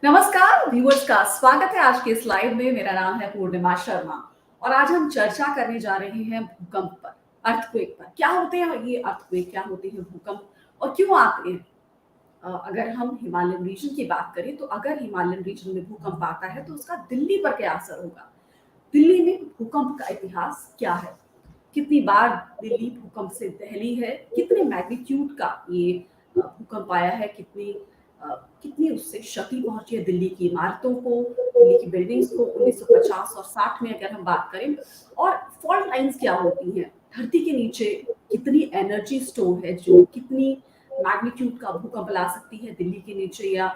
नमस्कार व्यूअर्स का स्वागत है आज के इस लाइव में। मेरा नाम है पूर्णिमा शर्मा और आज हम चर्चा करने जा रहे हैं भूकंप पर, अर्थक्वेक पर। क्या होते हैं ये अर्थक्वेक, क्या होते हैं भूकंप और क्यों आते हैं। अगर हम हिमालयन रीजन की बात करें तो अगर हिमालयन रीजन में भूकंप आता है तो उसका दिल्ली पर क्या असर होगा। दिल्ली में भूकंप का इतिहास क्या है, कितनी बार दिल्ली भूकंप से दहली है, कितने मैग्नीट्यूड का ये भूकंप आया है, कितनी उससे क्षति पहुंची है दिल्ली की इमारतों को, दिल्ली की बिल्डिंग्स को 1950 और 60 में अगर हम बात करें। और फॉल्ट लाइंस क्या होती हैं, धरती के नीचे कितनी एनर्जी स्टोर है जो कितनी मैग्नीट्यूड का भूकंप ला सकती है दिल्ली के नीचे। या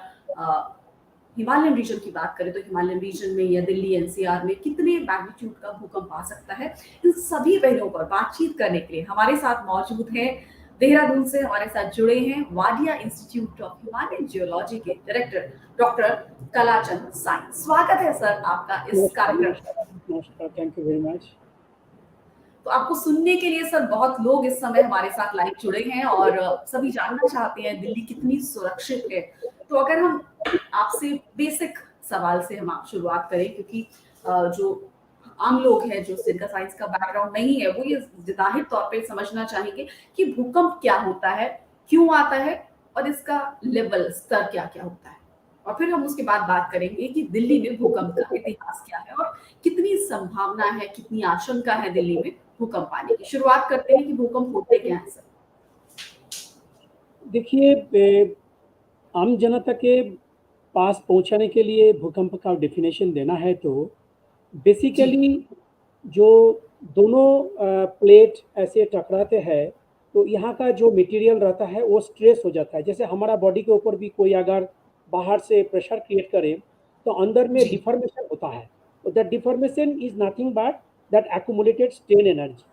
हिमालयन रीजन की बात करें तो हिमालयन रीजन में या दिल्ली एनसीआर में कितने मैग्नीट्यूड का भूकंप आ सकता है। इन सभी पहलुओं पर बातचीत करने के लिए हमारे साथ मौजूद हैं, देहरादून से हमारे साथ जुड़े हैं Wadia Institute of Himalayan Geology के डायरेक्टर डॉक्टर कलाचंद साई। स्वागत है सर आपका इस कार्यक्रम। नमस्कार, थैंक यू वेरी मच। तो आपको सुनने के लिए सर बहुत लोग इस समय हमारे साथ लाइव जुड़े हैं और सभी जानना चाहते हैं दिल्ली कितनी सुरक्षित है। तो अगर हम आपसे बेसिक सवाल से हम आप शुरुआत करें, क्योंकि जो आम लोग हैं जो जिनका साइंस का बैकग्राउंड नहीं है वो ये जाहिर तौर पे समझना चाहेंगे कि भूकंप क्या होता है, क्यों आता है और इसका लेवल स्तर क्या क्या होता है। और फिर हम उसके बाद बात करेंगे कि दिल्ली में भूकंप का इतिहास क्या है और कितनी संभावना है, कितनी आशंका है दिल्ली में भूकंप आने की। शुरुआत करते हैं कि भूकंप होते क्या है सर। देखिए, आम जनता के पास पहुंचाने के लिए भूकंप का डेफिनेशन देना है तो जी बेसिकली जो दोनों प्लेट ऐसे टकराते हैं तो यहाँ का जो मटेरियल रहता है वो स्ट्रेस हो जाता है। जैसे हमारा बॉडी के ऊपर भी कोई अगर बाहर से प्रेशर क्रिएट करे तो अंदर में जी डिफॉर्मेशन होता है। तो that deformation is nothing but that accumulated strain energy.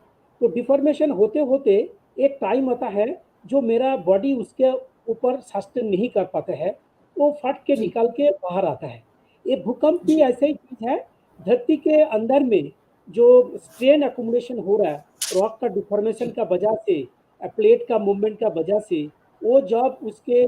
तो डिफॉर्मेशन होते होते एक टाइम आता है जो मेरा बॉडी उसके ऊपर सस्टेन नहीं कर पाते है, वो फट के जी निकल के बाहर आता है। ये भूकंप भी जी ऐसे ही चीज है। धरती के अंदर में जो स्ट्रेन अकोमोडेशन हो रहा है रॉक का डिफॉर्मेशन जी का वजह से, प्लेट का मूवमेंट का वजह से, वो जब उसके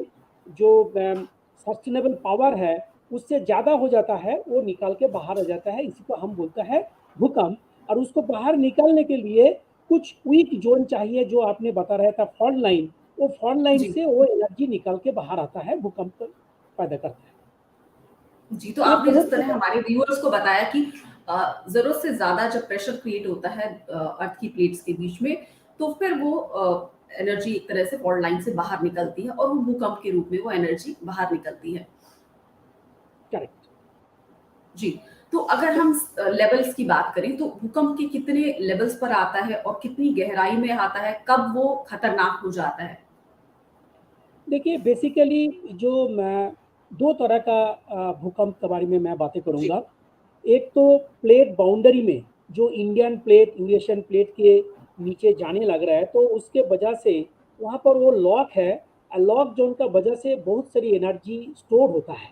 जो सस्टेनेबल पावर है उससे ज़्यादा हो जाता है वो निकाल के बाहर आ जाता है। इसी को हम बोलते हैं भूकंप। और उसको बाहर निकालने के लिए कुछ वीक जोन चाहिए, जो आपने बता रहा था फॉल्ट लाइन। वो फॉल्ट लाइन जी से वो एनर्जी निकाल के बाहर आता है, भूकंप पैदा करता है। जी। तो ये आपने जिस बहुत तरह हमारे व्यूअर्स को बताया कि जरूरत से ज्यादा जब प्रेशर क्रिएट होता है अर्थ की प्लेट्स के बीच में, तो फिर वो एनर्जी एक तरह से फॉल्ट लाइन से बाहर निकलती है और वो भूकंप के रूप में वो एनर्जी बाहर निकलती है। करेक्ट। जी। तो अगर हम लेवल्स की बात करें तो भूकंप के कितने लेवल्स पर आता है और कितनी गहराई में आता है, कब वो खतरनाक हो जाता है। देखिए, बेसिकली जो मैं दो तरह का भूकंप के बारे में मैं बातें जी करूंगा। एक तो प्लेट बाउंड्री में जो इंडियन प्लेट यूरेशियन प्लेट के नीचे जाने लग रहा है, तो उसके वजह से वहाँ पर वो लॉक है। लॉक जोन का वजह से बहुत सारी एनर्जी स्टोर होता है।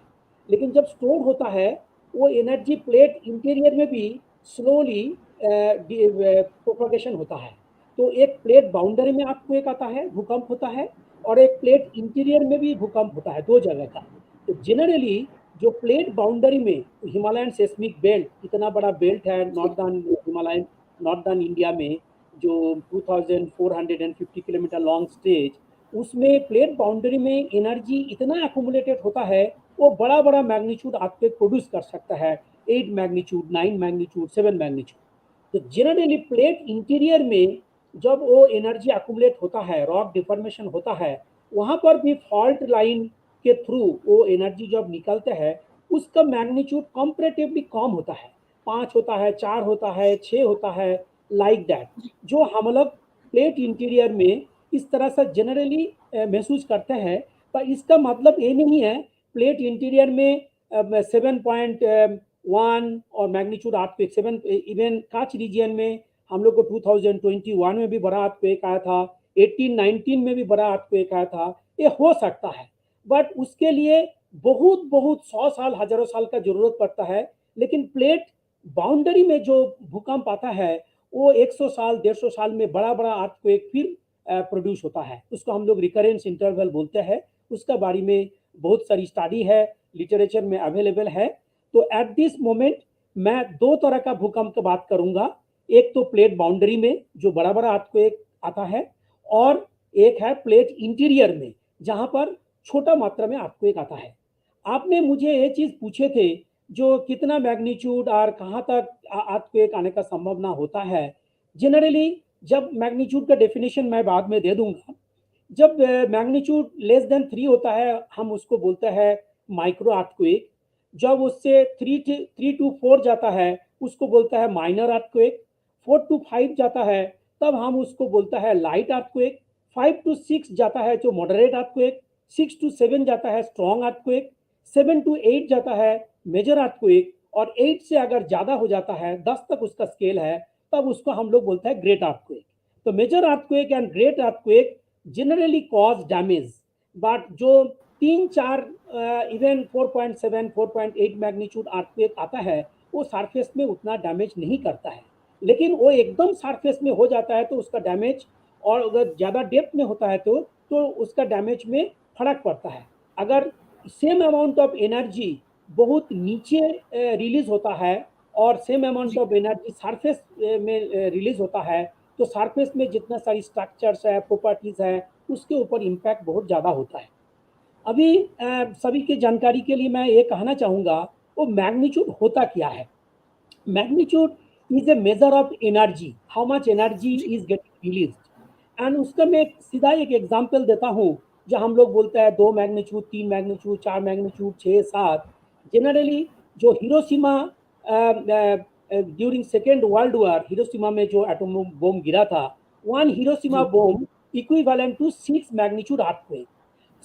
लेकिन जब स्टोर होता है वो एनर्जी प्लेट इंटीरियर में भी स्लोली प्रोपगेशन होता है। तो एक प्लेट बाउंड्री में आपको एक आता है भूकंप होता है, और एक प्लेट इंटीरियर में भी भूकंप होता है, दो जगह का। तो जनरली जो प्लेट बाउंड्री में हिमालयन सेस्मिक बेल्ट, इतना बड़ा बेल्ट है जी नॉर्दर्न हिमालयन, नॉर्दर्न इंडिया में, जो 2450 किलोमीटर लॉन्ग स्टेज, उसमें प्लेट बाउंड्री में एनर्जी इतना अकोमुलेटेड होता है वो बड़ा बड़ा मैग्नीट्यूड आपके प्रोड्यूस कर सकता है। 8 मैग्नीट्यूड, 9 मैग्नीट्यूड, 7 मैग्नीट्यूड। तो जनरली प्लेट इंटीरियर में जब वो एनर्जी अकुमुलेट होता है, रॉक डिफॉर्मेशन होता है, वहां पर भी फॉल्ट लाइन के थ्रू वो एनर्जी जब निकलते हैं उसका मैग्नीट्यूड कंपैरेटिवली कम होता है। 5 होता है, 4 होता है, 6 होता है, लाइक दैट। जो हम लोग प्लेट इंटीरियर में इस तरह से जनरली महसूस करते हैं। पर इसका मतलब ये नहीं है प्लेट इंटीरियर में 7.1 और मैग्नीट्यूड आपको 7। इवन कच्छ रीजियन में हम लोग को 2021 में भी बड़ा अर्थक्वेक आया था, 18-19 में भी बड़ा अर्थक्वेक आया था। ये हो सकता है, बट उसके लिए बहुत बहुत 100 साल, हजारों साल का जरूरत पड़ता है। लेकिन प्लेट बाउंड्री में जो भूकंप आता है वो 100 साल, 150 साल में बड़ा बड़ा अर्थक्वेक फिर प्रोड्यूस होता है। उसको हम लोग रिकरेंस इंटरवल बोलते हैं। उसका बारे में बहुत सारी स्टडी है, लिटरेचर में अवेलेबल है। तो एट दिस मोमेंट मैं दो तरह का भूकंप की बात करूंगा। एक तो प्लेट बाउंड्री में जो बड़ा बड़ा अर्थक्वेक आता है, और एक है प्लेट इंटीरियर में जहां पर छोटा मात्रा में अर्थक्वेक आता है। आपने मुझे ये चीज पूछे थे जो कितना मैग्नीट्यूड और कहाँ तक अर्थक्वेक आने का संभावना होता है। जनरली जब मैग्नीट्यूड का डेफिनेशन मैं बाद में दे दूंगा, जब मैग्नीट्यूड लेस देन 3 होता है हम उसको बोलते हैं माइक्रो अर्थक्वेक। जब उससे 3 to 4 जाता है उसको बोलता है माइनर अर्थक्वेक। 4 to 5 जाता है तब हम उसको बोलता है लाइट अर्थक्वेक। 5 to 6 जाता है जो मॉडरेट अर्थक्वेक। 6 to 7 जाता है स्ट्रॉन्ग अर्थक्वेक। 7 to 8 जाता है मेजर अर्थक्वेक। और 8 से अगर ज़्यादा हो जाता है, 10 तक उसका स्केल है, तब उसको हम लोग बोलते हैं ग्रेट अर्थक्वेक। तो major earthquake and great earthquake generally cause damage, but जो 3-4 इवन 4.7 4.8 मैग्नीट्यूड अर्थक्वेक आता है वो सरफेस में उतना डैमेज नहीं करता है। लेकिन वो एकदम सरफेस में हो जाता है तो उसका डैमेज, और अगर ज़्यादा डेप्थ में होता है तो उसका डैमेज में फर्क पड़ता है। अगर सेम अमाउंट ऑफ एनर्जी बहुत नीचे रिलीज होता है और सेम अमाउंट जी। ऑफ एनर्जी सरफेस में रिलीज होता है, तो सरफेस में जितना सारी स्ट्रक्चर्स है, प्रॉपर्टीज है, उसके ऊपर इम्पैक्ट बहुत ज़्यादा होता है। अभी सभी की जानकारी के लिए मैं ये कहना चाहूँगा, वो मैग्नीट्यूड होता क्या है। Magnitude is a measure of energy, how much energy जी। Is getting released. एंड उसका मैं सीधा एक एग्जांपल देता हूँ। जो हम लोग बोलते हैं 2 मैग्नीट्यूड, 3 मैग्नीट्यूड, 4 मैग्नीट्यूड, 6, 7। जनरली जो Hiroshima during second world war, Hiroshima में जो एटम बम गिरा था, 1 हिरोशिमा जी। Bomb equivalent to 6 magnitude earthquake.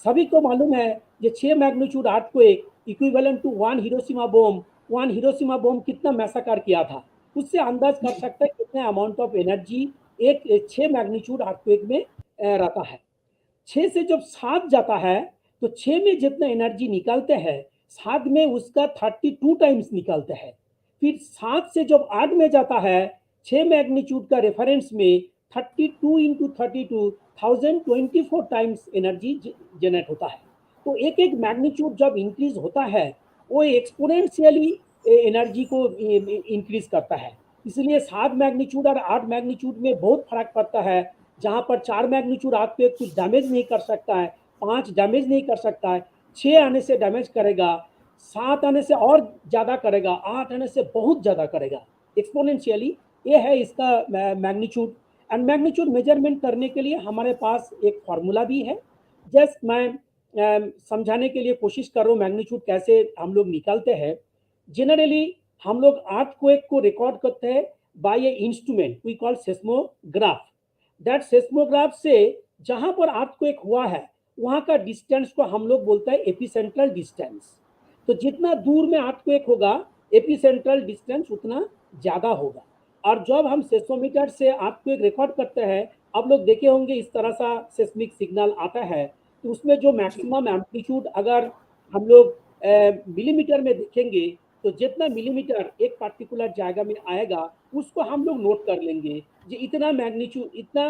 सभी को मालूम है ये 6 magnitude earthquake equivalent to 1 Hiroshima bomb. 1 Hiroshima bomb कितना मैसाकर किया था, उससे अंदाज कर जी। सकते हैं कितने अमाउंट ऑफ एनर्जी एक 6 मैग्नीट्यूड अर्थक्वेक में रहता है। 6 से जब 7 जाता है तो 6 में जितना एनर्जी निकालते हैं, 7 में उसका 32 टाइम्स निकालते हैं। फिर 7 से जब 8 में जाता है, 6 मैग्नीट्यूड का रेफरेंस में 32 इंटू 32 1024 टाइम्स एनर्जी जनरेट होता है। तो एक एक मैग्नीट्यूड जब इंक्रीज होता है वो एक्सपोनेंशियली एनर्जी को इंक्रीज करता है। इसलिए 7 मैग्नीट्यूड और 8 मैग्नीट्यूड में बहुत फर्क पड़ता है। जहां पर 4 मैग्नीट्यूड आपके कुछ डैमेज नहीं कर सकता है, 5 डैमेज नहीं कर सकता है, 6 आने से डैमेज करेगा, 7 आने से और ज़्यादा करेगा, 8 आने से बहुत ज़्यादा करेगा एक्सपोनेंशियली। ये है इसका मैग्नीट्यूड। एंड मैग्नीट्यूड मेजरमेंट करने के लिए हमारे पास एक फार्मूला भी है। जस्ट मैं समझाने के लिए कोशिश कर रहा हूँ मैग्नीट्यूड कैसे हम लोग निकालते हैं। जनरली हम लोग अर्थक्वेक को रिकॉर्ड करते हैं by a instrument we call seismograph. That seismograph से जहां पर अर्थक्वेक हुआ है वहां का डिस्टेंस को हम लोग बोलते हैं एपिसेंट्रल डिस्टेंस। तो जितना दूर में अर्थक्वेक होगा, एपिसेंट्रल डिस्टेंस उतना ज्यादा होगा। और जब हम सेस्मोमीटर से अर्थक्वेक रिकॉर्ड करते हैं, आप लोग देखे होंगे इस तरह सा सेस्मिक सिग्नल आता है, तो उसमें जो जी। मैक्सिमम एम्पलीट्यूड अगर हम लोग मिलीमीटर में देखेंगे, तो जितना मिलीमीटर एक पर्टिकुलर जगह में आएगा उसको हम लोग नोट कर लेंगे कि इतना मैग्नीट्यूड, इतना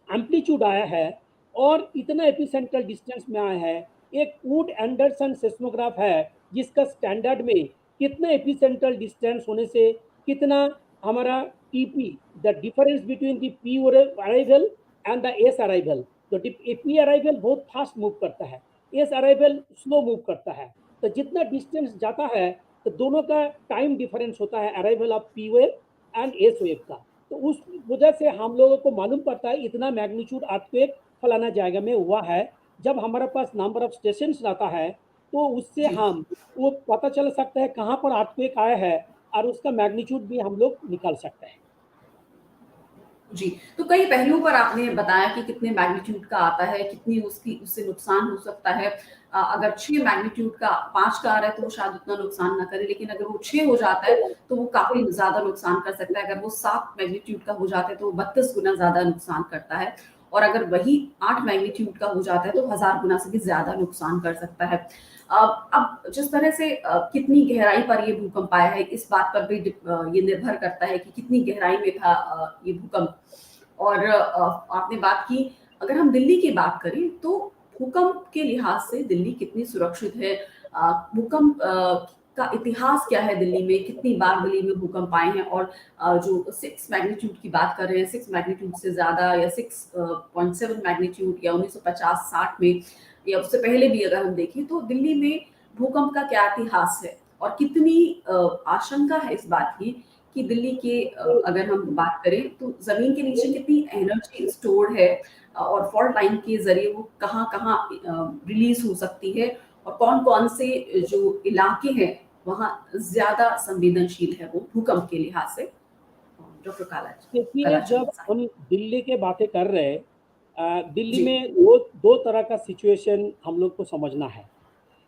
एम्पलीट्यूड आया है और इतना एपिसेंट्रल डिस्टेंस में आया है। एक वुड एंडरसन सेस्मोग्राफ है जिसका स्टैंडर्ड में कितना एपिसेंट्रल डिस्टेंस होने से कितना हमारा TP, the difference between the P arrival and the S arrival. तो पी अराइवल बहुत फास्ट मूव करता है, एस अराइवल स्लो मूव करता है। तो जितना डिस्टेंस जाता है तो दोनों का टाइम डिफरेंस होता है arrival of P wave and S wave का। तो उस वजह से हम लोगों को मालूम पड़ता है इतना मैग्नीट्यूड अर्थक्वेक फलाना जाएगा में हुआ है। जब हमारे पास नंबर ऑफ स्टेशन रहता है तो उससे जी। हम वो पता चल सकता है कहाँ पर अर्थक्वेक आया है और उसका मैग्नीट्यूड भी हम लोग निकाल सकते हैं। जी, तो कई पहलुओं पर आपने बताया कि कितने मैग्नीट्यूड का आता है, कितनी उससे नुकसान हो सकता है। अगर 6 मैग्नीट्यूड का 5 का आ रहा है तो वो शायद उतना नुकसान ना करे, लेकिन अगर वो 6 हो जाता है तो वो काफ़ी ज़्यादा नुकसान कर सकता है। अगर वो 7 मैग्नीट्यूड का हो जाता है तो वो 32 गुना ज़्यादा नुकसान करता है, और अगर वही 8 मैग्नीट्यूड का हो जाता है तो 1000 गुना से भी ज़्यादा नुकसान कर सकता है। अब जिस तरह से कितनी गहराई पर ये भूकंप आया है, इस बात पर भी ये निर्भर करता है कि कितनी गहराई में था ये भूकंप। और आपने बात की, अगर हम दिल्ली की बात करें तो भूकंप के लिहाज से दिल्ली कितनी सुरक्षित है? भूकंप का इतिहास क्या है दिल्ली में? कितनी बार दिल्ली में भूकंप आए हैं? और जो 6 मैग्नीट्यूड की बात कर रहे हैं, 6 मैग्नीट्यूड से ज़्यादा या 6.7 मैग्नीट्यूड या 1950-60 में या उससे पहले भी अगर हम देखें, तो दिल्ली में भूकंप का क्या इतिहास है? और कितनी आशंका है इस बात की कि दिल्ली के अगर हम बात करें तो ज़मीन के नीचे कितनी एनर्जी स्टोर्ड है और फॉल्ट लाइन के ज़रिए वो कहाँ-कहाँ रिलीज़ हो सकती है और कौन-कौन से जो इलाके हैं, वहाँ ज़्यादा संवेदनशील है वो भूकंप के लिहाज से? डॉक्टर देखिए, कलाचंद जब बताएँ। हम दिल्ली के बातें कर रहे हैं, दिल्ली जी, में दो तरह का सिचुएशन हम लोग को समझना है।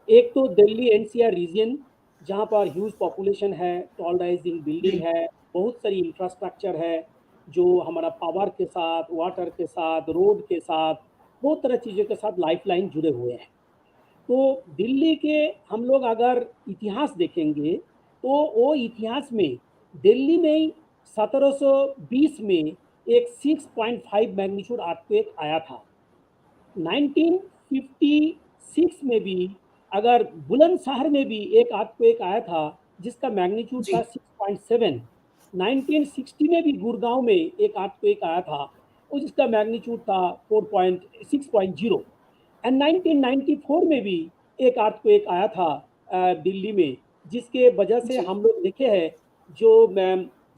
एक तो दिल्ली एनसीआर रीजन, जहाँ पर ह्यूज पॉपुलेशन है, टॉल राइजिंग बिल्डिंग जी, है, बहुत सारी इंफ्रास्ट्रक्चर है, जो हमारा पावर के साथ, वाटर के साथ, रोड के साथ, बहुत तरह चीज़ों के साथ लाइफलाइन जुड़े हुए हैं। तो दिल्ली के हम लोग अगर इतिहास देखेंगे, तो वो इतिहास में दिल्ली में ही 1720 में एक 6.5 मैग्नीट्यूड अर्थक्वेक आया था। 1956 में भी अगर बुलंदशहर में भी एक अर्थक्वेक आया था, जिसका मैग्नीट्यूड था जी, 6.7। 1960 में भी गुड़गांव में एक अर्थक्वेक आया था, और जिसका मैग्नीट्यूड था 4.6.0। एंड 1994 में भी एक अर्थक्वेक आया था दिल्ली में, जिसके वजह से जी, हम लोग देखे हैं, जो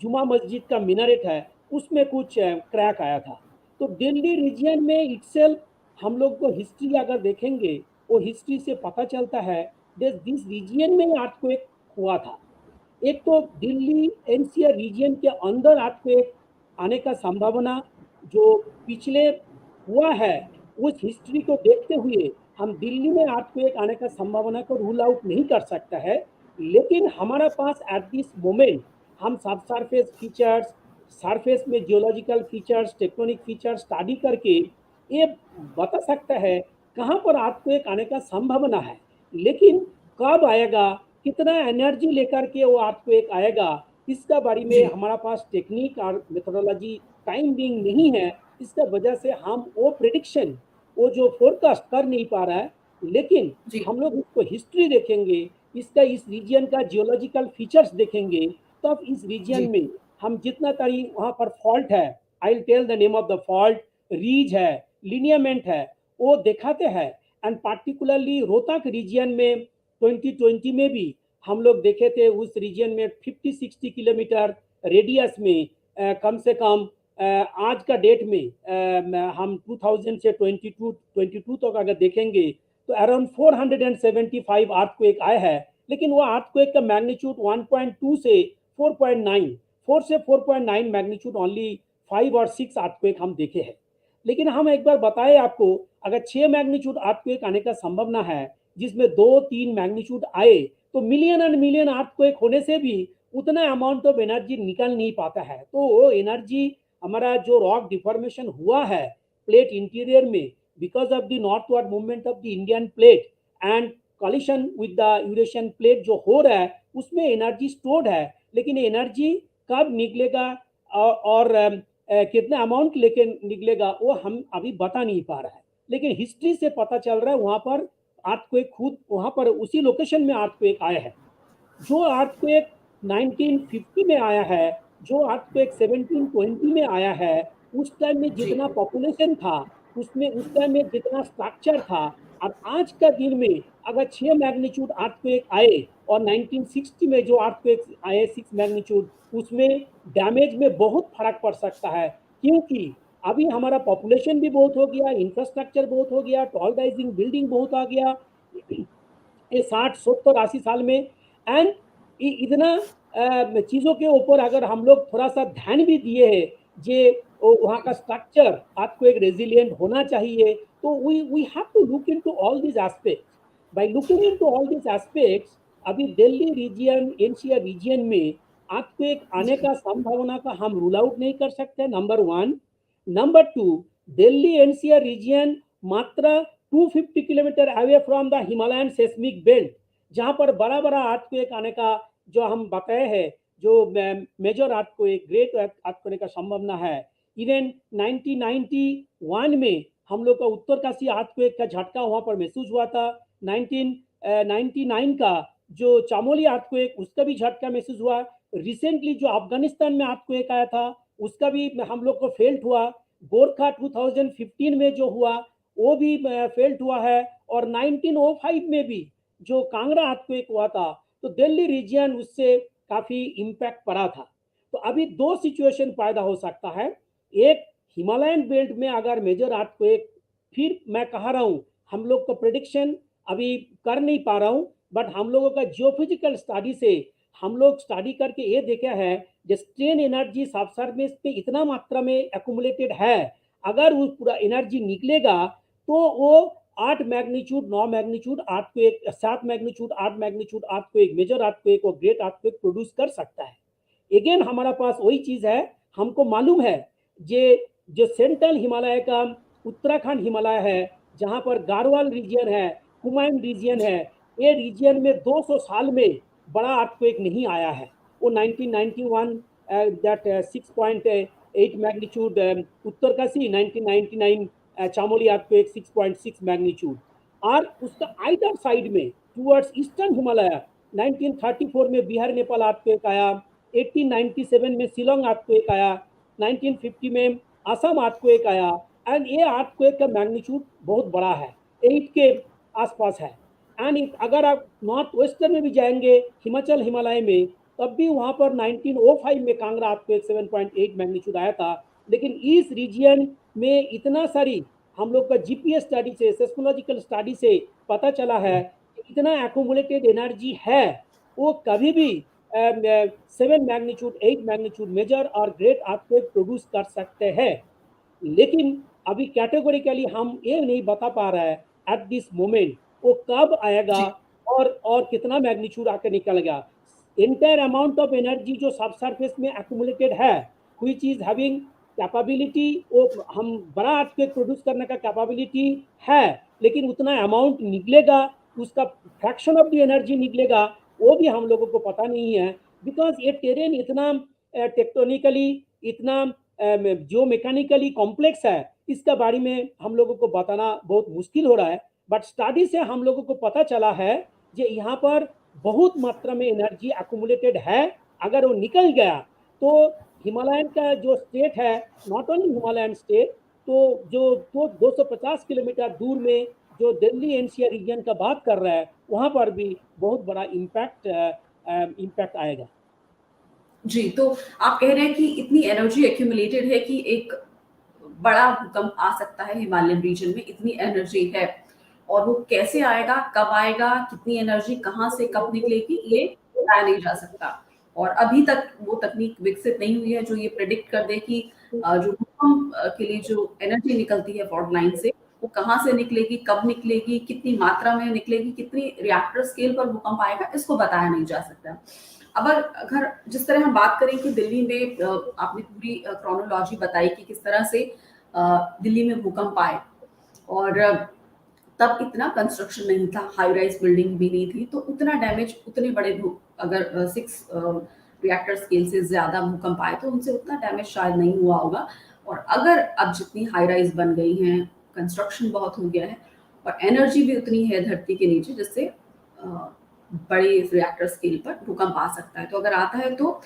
जुमा मस्जिद का मिनारेट है, उसमें कुछ क्रैक आया था। तो दिल्ली रीजन में इटसेल्फ हम लोग को हिस्ट्री अगर देखेंगे, वो हिस्ट्री से पता चलता है दिस रीजन में अर्थक्वेक हुआ था। एक तो दिल्ली एनसीआर रीजन के अंदर अर्थक्वेक आने का संभावना जो पिछले हुआ है, उस हिस्ट्री को देखते हुए हम दिल्ली में अर्थक्वेक आने का संभावना को रूल आउट नहीं कर सकता है। लेकिन हमारा पास एट दिस मोमेंट हम सब सरफेस फीचर्स, सरफेस में geological features, tectonic features study करके ये बता सकता है कहाँ पर अर्थक्वेक आने का संभावना है। लेकिन कब आएगा, कितना एनर्जी लेकर के वो अर्थक्वेक आएगा, इसका बारे में जी, हमारा पास टेक्निक और मेथोडोलॉजी टाइम बिंग नहीं है। इसका वजह से हम वो प्रिडिक्शन, वो जो फोरकास्ट कर नहीं पा रहा है। लेकिन जी, हम लोग इसको हिस्ट्री देखेंगे, इसका इस रीजन का जियोलॉजिकल फीचर्स देखेंगे, तब इस रीजन जी, में हम जितना तारी वहाँ पर फॉल्ट है, I tell the name of the fault, ridge है, लिनियमेंट है, वो दिखाते हैं। एंड पार्टिकुलरली रोहतक रीजन में 2020 में भी हम लोग देखे थे, उस रीजन में 50-60 किलोमीटर रेडियस में कम से कम आज का डेट में हम 2000 से 22 तक अगर देखेंगे, तो अराउंड 475 अर्थक्वेक आए हैं। लेकिन वो अर्थक्वेक का मैग्नीट्यूड 1.2 से 4.9, 4 से 4.9 मैग्नीट्यूड ओनली 5 और 6 अर्थक्वेक हम देखे हैं। लेकिन हम एक बार बताए आपको, अगर 6 मैग्नीट्यूड अर्थक्वेक आने का संभावना है, जिसमें 2-3 मैग्नीट्यूड आए, तो मिलियन एंड मिलियन अर्थक्वेक होने से भी उतना अमाउंट ऑफ एनर्जी निकल नहीं पाता है। तो वो एनर्जी हमारा जो रॉक डिफॉर्मेशन हुआ है प्लेट इंटीरियर में, because of the northward movement of the Indian plate and coalition with the Eurasian plate जो हो रहा है, उसमें एनर्जी स्टोर्ड है। लेकिन एनर्जी कब निकलेगा और कितना अमाउंट लेके निकलेगा, वो हम अभी बता नहीं पा रहा है। लेकिन हिस्ट्री से पता चल रहा है वहां पर अर्थक्वेक खुद वहां पर उसी लोकेशन में अर्थक्वेक आया है। जो अर्थक्वेक 1950 में आया है, जो अर्थक्वेक 1720 में आया है, उस टाइम में जी, जितना पॉपुलेशन था, उसमें उस टाइम में जितना स्ट्रक्चर था, और आज का दिन में अगर 6 मैग्नीट्यूड अर्थक्वेक आए और 1960 में जो अर्थक्वेक आए 6 मैग्नीट्यूड, उसमें डैमेज में बहुत फर्क पड़ सकता है। क्योंकि अभी हमारा पॉपुलेशन भी बहुत हो गया, इंफ्रास्ट्रक्चर बहुत हो गया, टॉल राइजिंग बिल्डिंग बहुत आ गया ये 60 70 80 साल में। एंड इतना चीज़ों के ऊपर अगर हम लोग थोड़ा सा ध्यान भी दिए है, जे वहाँ का स्ट्रक्चर आपको एक रेजिलियंट होना चाहिए, तो we have to look into all this aspects. By looking into all this aspects, अभी दिल्ली रीजन एनसीआर रीजन में आपको एक आने जी, का संभावना का हम रूल आउट नहीं कर सकते, number one. Number two, Delhi NCR region मात्र 250 kilometre away from the Himalayan seismic belt, जहां पर बड़ा बड़ा अर्थक्वेक आने का जो हम बताए हैं, जो मेजर अर्थक्वेक, ग्रेट अर्थक्वेक का संभावना है। इवन 1991 में हम लोग का उत्तरकाशी अर्थक्वेक का झटका वहाँ पर महसूस हुआ था। 1999 का जो चामोली अर्थक्वेक उसका भी झटका महसूस हुआ। रिसेंटली जो अफगानिस्तान में अर्थक्वेक आया था उसका भी हम लोग को फेल्ट हुआ। गोरखा 2015 में जो हुआ वो भी फेल्ट हुआ है। और 1905 में भी जो कांगड़ा अर्थक्वेक हुआ था तो दिल्ली रीजन उससे काफी इम्पैक्ट पड़ा था। तो अभी दो सिचुएशन पैदा हो सकता है। एक, हिमालयन बेल्ट में अगर मेजर अर्थक्वेक, फिर मैं कह रहा हूँ हम लोग को प्रिडिक्शन अभी कर नहीं पा रहा हूँ, बट हम लोगों का जियोफिजिकल स्टडी से हम लोग स्टडी करके ये देखा है जो स्ट्रेन एनर्जी सबसर्फेस पे इतना मात्रा में एक्यूमुलेटेड है, अगर वो पूरा एनर्जी निकलेगा तो वो 8 magnitude 9 magnitude earthquake, 7 magnitude 8 magnitude earthquake, major earthquake और ग्रेट अर्थक्वेक प्रोड्यूस कर सकता है। अगेन हमारा पास वही चीज है, हमको मालूम है जे जो सेंट्रल हिमालय का उत्तराखंड हिमालय है, जहां पर गारवाल रीजन है, कुमायूं रीजन है, ये रीजन में 200 साल में बड़ा अर्थक्वेक नहीं आया है। वो 1991 that 6.8 magnitude Uttarkashi, 1999 Chamoli earthquake 6.6 magnitude. और उसका आइदर साइड में टुवर्ड्स ईस्टर्न हिमालय 1934 में बिहार नेपाल अर्थक्वेक आया, 1897 में शिलोंग अर्थक्वेक आया, 1950 में असम अर्थक्वेक आया। एंड ये अर्थक्वेक का मैग्नीट्यूड बहुत बड़ा है, 8 के आसपास है। एंड अगर आप नॉर्थ वेस्टर्न में भी जाएंगे हिमाचल हिमालय में, तब भी वहां पर 1905 में कांगड़ा अर्थक्वेक 7.8 मैग्नीट्यूड आया था। लेकिन इस रीजन में इतना सारी हम लोग का जीपीएस स्टडी से, सेस्मोलॉजिकल स्टडी से पता चला है कि इतना एक्यूमुलेटेड एनर्जी है, वो कभी भी 7 मैग्नीट्यूड 8 मैग्नीट्यूड मेजर और ग्रेट अर्थक्वेक प्रोड्यूस कर सकते हैं। लेकिन अभी कैटेगोरिकली हम ये नहीं बता पा रहा है एट दिस मोमेंट वो कब आएगा जी और कितना मैग्नीट्यूड आके निकलेगा। इंटायर अमाउंट ऑफ एनर्जी जो सब सरफेस में एक्यूमुलेटेड है, व्हिच इज हैविंग कैपेबिलिटी, वो हम बड़ा अर्थक्वेक प्रोड्यूस करने का कैपेबिलिटी है, लेकिन उतना अमाउंट निकलेगा, उसका फ्रैक्शन ऑफ द एनर्जी निकलेगा, वो भी हम लोगों को पता नहीं है। बिकॉज ये टेरेन इतना टेक्टोनिकली, इतना जो मैकेनिकली कॉम्प्लेक्स है, इसका बारे में हम लोगों को बताना बहुत मुश्किल हो रहा है। बट स्टडी से हम लोगों को पता चला है कि यहाँ पर बहुत मात्रा में एनर्जी एक्यूमुलेटेड है। अगर वो निकल गया तो हिमालयन का जो स्टेट है, नॉट ओनली हिमालयन स्टेट, तो जो तो 250 किलोमीटर दूर में जो दिल्ली एनसीआर रीजन का बात कर रहा है, वहां पर भी बहुत बड़ा इम्पैक्ट आएगा। जी, तो आप कह रहे हैं कि इतनी एनर्जी एक्यूमुलेटेड है कि एक बड़ा भूकंप आ सकता है हिमालयन रीजन में, इतनी एनर्जी है। और वो कैसे आएगा, कब आएगा, कितनी एनर्जी कहाँ से कब निकलेगी, ये बताया नहीं जा सकता। और अभी तक वो तकनीक विकसित नहीं हुई है जो ये प्रेडिक्ट कर दे कि जो भूकंप के लिए जो एनर्जी निकलती है फॉल्ट लाइन से, वो कहाँ से निकलेगी, कब निकलेगी, कितनी मात्रा में निकलेगी, कितनी रिएक्टर स्केल पर भूकंप आएगा, इसको बताया नहीं जा सकता। अब अगर जिस तरह हम बात करें कि दिल्ली में आपने पूरी क्रोनोलॉजी बताई कि किस तरह से दिल्ली में भूकंप आए, और तब इतना कंस्ट्रक्शन नहीं था, हाई राइज बिल्डिंग भी नहीं थी, तो उतना डैमेज, उतने बड़े अगर 6 रिएक्टर स्केल से ज्यादा भूकंप आए तो उनसे उतना डैमेज शायद नहीं हुआ होगा। और अगर अब जितनी हाई राइज बन गई हैं, कंस्ट्रक्शन बहुत हो गया है और एनर्जी भी उतनी है धरती के नीचे, जिससे बड़े रिएक्टर स्केल पर भूकंप आ सकता है। तो अगर आता है तो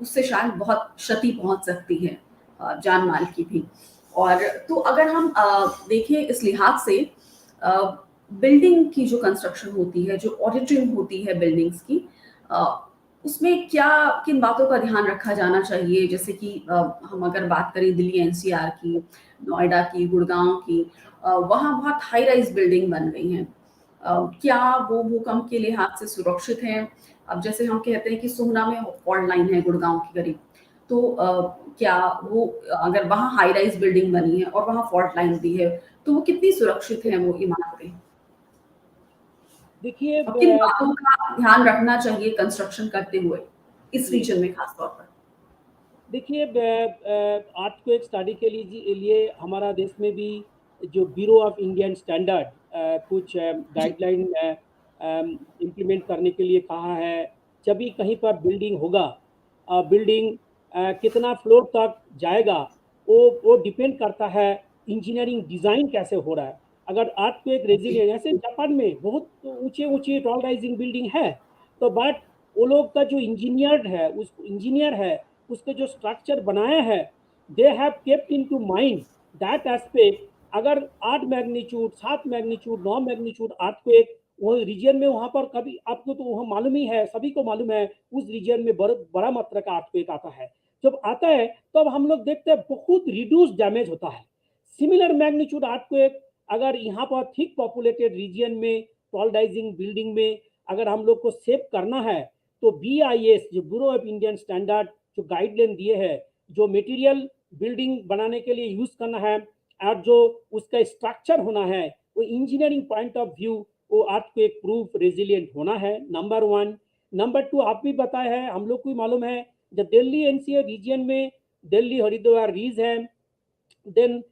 उससे शायद बहुत क्षति पहुंच सकती है, जान माल की भी। और तो अगर हम देखें इस लिहाज से, बिल्डिंग की जो कंस्ट्रक्शन होती है, जो ऑडिटिंग होती है बिल्डिंग्स की, उसमें क्या किन बातों का ध्यान रखा जाना चाहिए? जैसे कि हम अगर बात करें दिल्ली एनसीआर की, नोएडा की, गुड़गांव की, वहाँ बहुत हाई राइज बिल्डिंग बन गई हैं। क्या वो भूकंप के लिहाज से सुरक्षित हैं? अब जैसे हम कहते हैं कि सोहना में फॉल्ट लाइन है गुड़गांव के करीब, तो क्या वो अगर वहाँ हाई राइज बिल्डिंग बनी है और वहाँ फॉल्ट लाइन भी है, तो वो कितनी सुरक्षित है वो इमारतें? देखिए और किन बातों का ध्यान रखना चाहिए कंस्ट्रक्शन करते हुए इस जी, रीजन में खास तौर पर? देखिए अर्थक्वेक स्टडी के लिए हमारा देश में भी जो ब्यूरो ऑफ इंडियन स्टैंडर्ड कुछ जी, गाइडलाइन इम्प्लीमेंट करने के लिए कहा है। जब भी कहीं पर बिल्डिंग होगा, बिल्डिंग कितना फ्लोर तक जाएगा, वो डिपेंड करता है इंजीनियरिंग डिजाइन कैसे हो रहा है। अगर अर्थक्वेक रेजिलिएंट, जैसे जापान में बहुत ऊंचे ऊंचे टॉल राइजिंग बिल्डिंग है, तो बट वो लोग का जो इंजीनियर है उसके जो स्ट्रक्चर बनाया है, they have kept into mind that aspect. अगर 8 मैग्नीट्यूड, 7 मैग्नीट्यूड, 9 मैग्नीट्यूड अर्थक्वेक वो रीजन में, वहां पर कभी आपको तो वहाँ मालूम ही है, सभी को मालूम है, उस रीजन में बड़ा मात्रा का अर्थक्वेक आता है। जब आता है तब तो हम लोग देखते हैं बहुत रिड्यूस डैमेज होता है। सिमिलर मैग्नीट्यूड अर्थक्वेक अगर यहाँ पर थिक पॉपुलेटेड रीजन में, टॉल राइजिंग बिल्डिंग में अगर हम लोग को सेव करना है, तो BIS जो ब्यूरो ऑफ इंडियन स्टैंडर्ड जो गाइडलाइन दिए है, जो मटेरियल बिल्डिंग बनाने के लिए यूज करना है और जो उसका स्ट्रक्चर होना है, वो इंजीनियरिंग पॉइंट ऑफ व्यू वो अर्थक्वेक प्रूफ रेजिलिएंट होना है, नंबर 1। नंबर 2, आप भी बताए हैं, हम लोग को भी मालूम है, जब दिल्ली NCR रीजन में दिल्ली हरिद्वार रीज है, then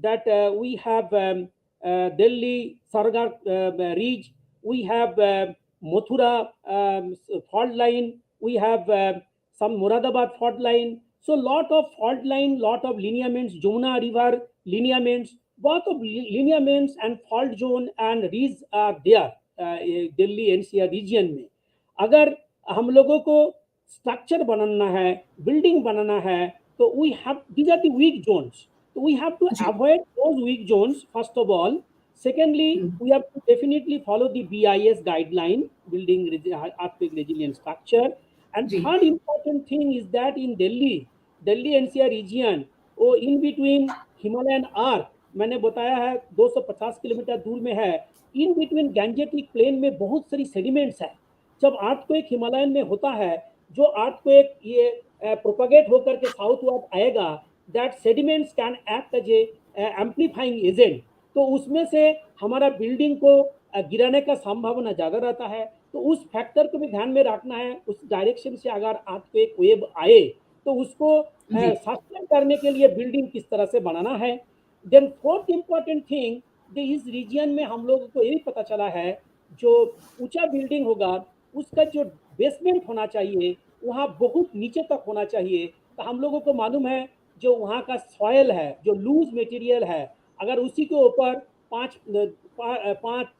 that we have Delhi Sargar Ridge, we have Mathura fault line, we have some Muradabad fault line. So lot of fault line, lot of lineaments, Jumna River lineaments, both of lineaments and fault zone and ridge are there Delhi NCR region में। अगर हम लोगों को structure बनाना है, building बनाना है, तो we have, these are the weak zones. So we have to ji avoid those weak zones, first of all. Secondly, hmm, we have to definitely follow the BIS guideline, building earthquake resilient structure. And ji third important thing is that in Delhi NCR region, वो in between Himalayan arc, मैंने बताया है 250 kilometre दूर में है, in between Gangetic plane में बहुत सारी सेडिमेंट्स है। जब अर्थक्वेक हिमालयन में होता है, जो अर्थक्वेक ये प्रोपगेट होकर के साउथ वर्ड आएगा, that sediments can act as a amplifying agent, तो उसमें से हमारा बिल्डिंग को गिराने का संभावना ज़्यादा रहता है। तो उस फैक्टर को भी ध्यान में रखना है। उस डायरेक्शन से अगर अर्थक्वेक वेव आए तो उसको जी सस्टेन करने के लिए बिल्डिंग किस तरह से बनाना है। देन फोर्थ इंपॉर्टेंट थिंग, इस रीजन में हम लोगों को ये भी पता चला है, जो ऊंचा बिल्डिंग होगा उसका जो बेसमेंट होना चाहिए वहाँ बहुत नीचे तक होना चाहिए। तो हम लोगों को मालूम है, जो वहाँ का सॉयल है, जो लूज मटेरियल है, अगर उसी के ऊपर 5,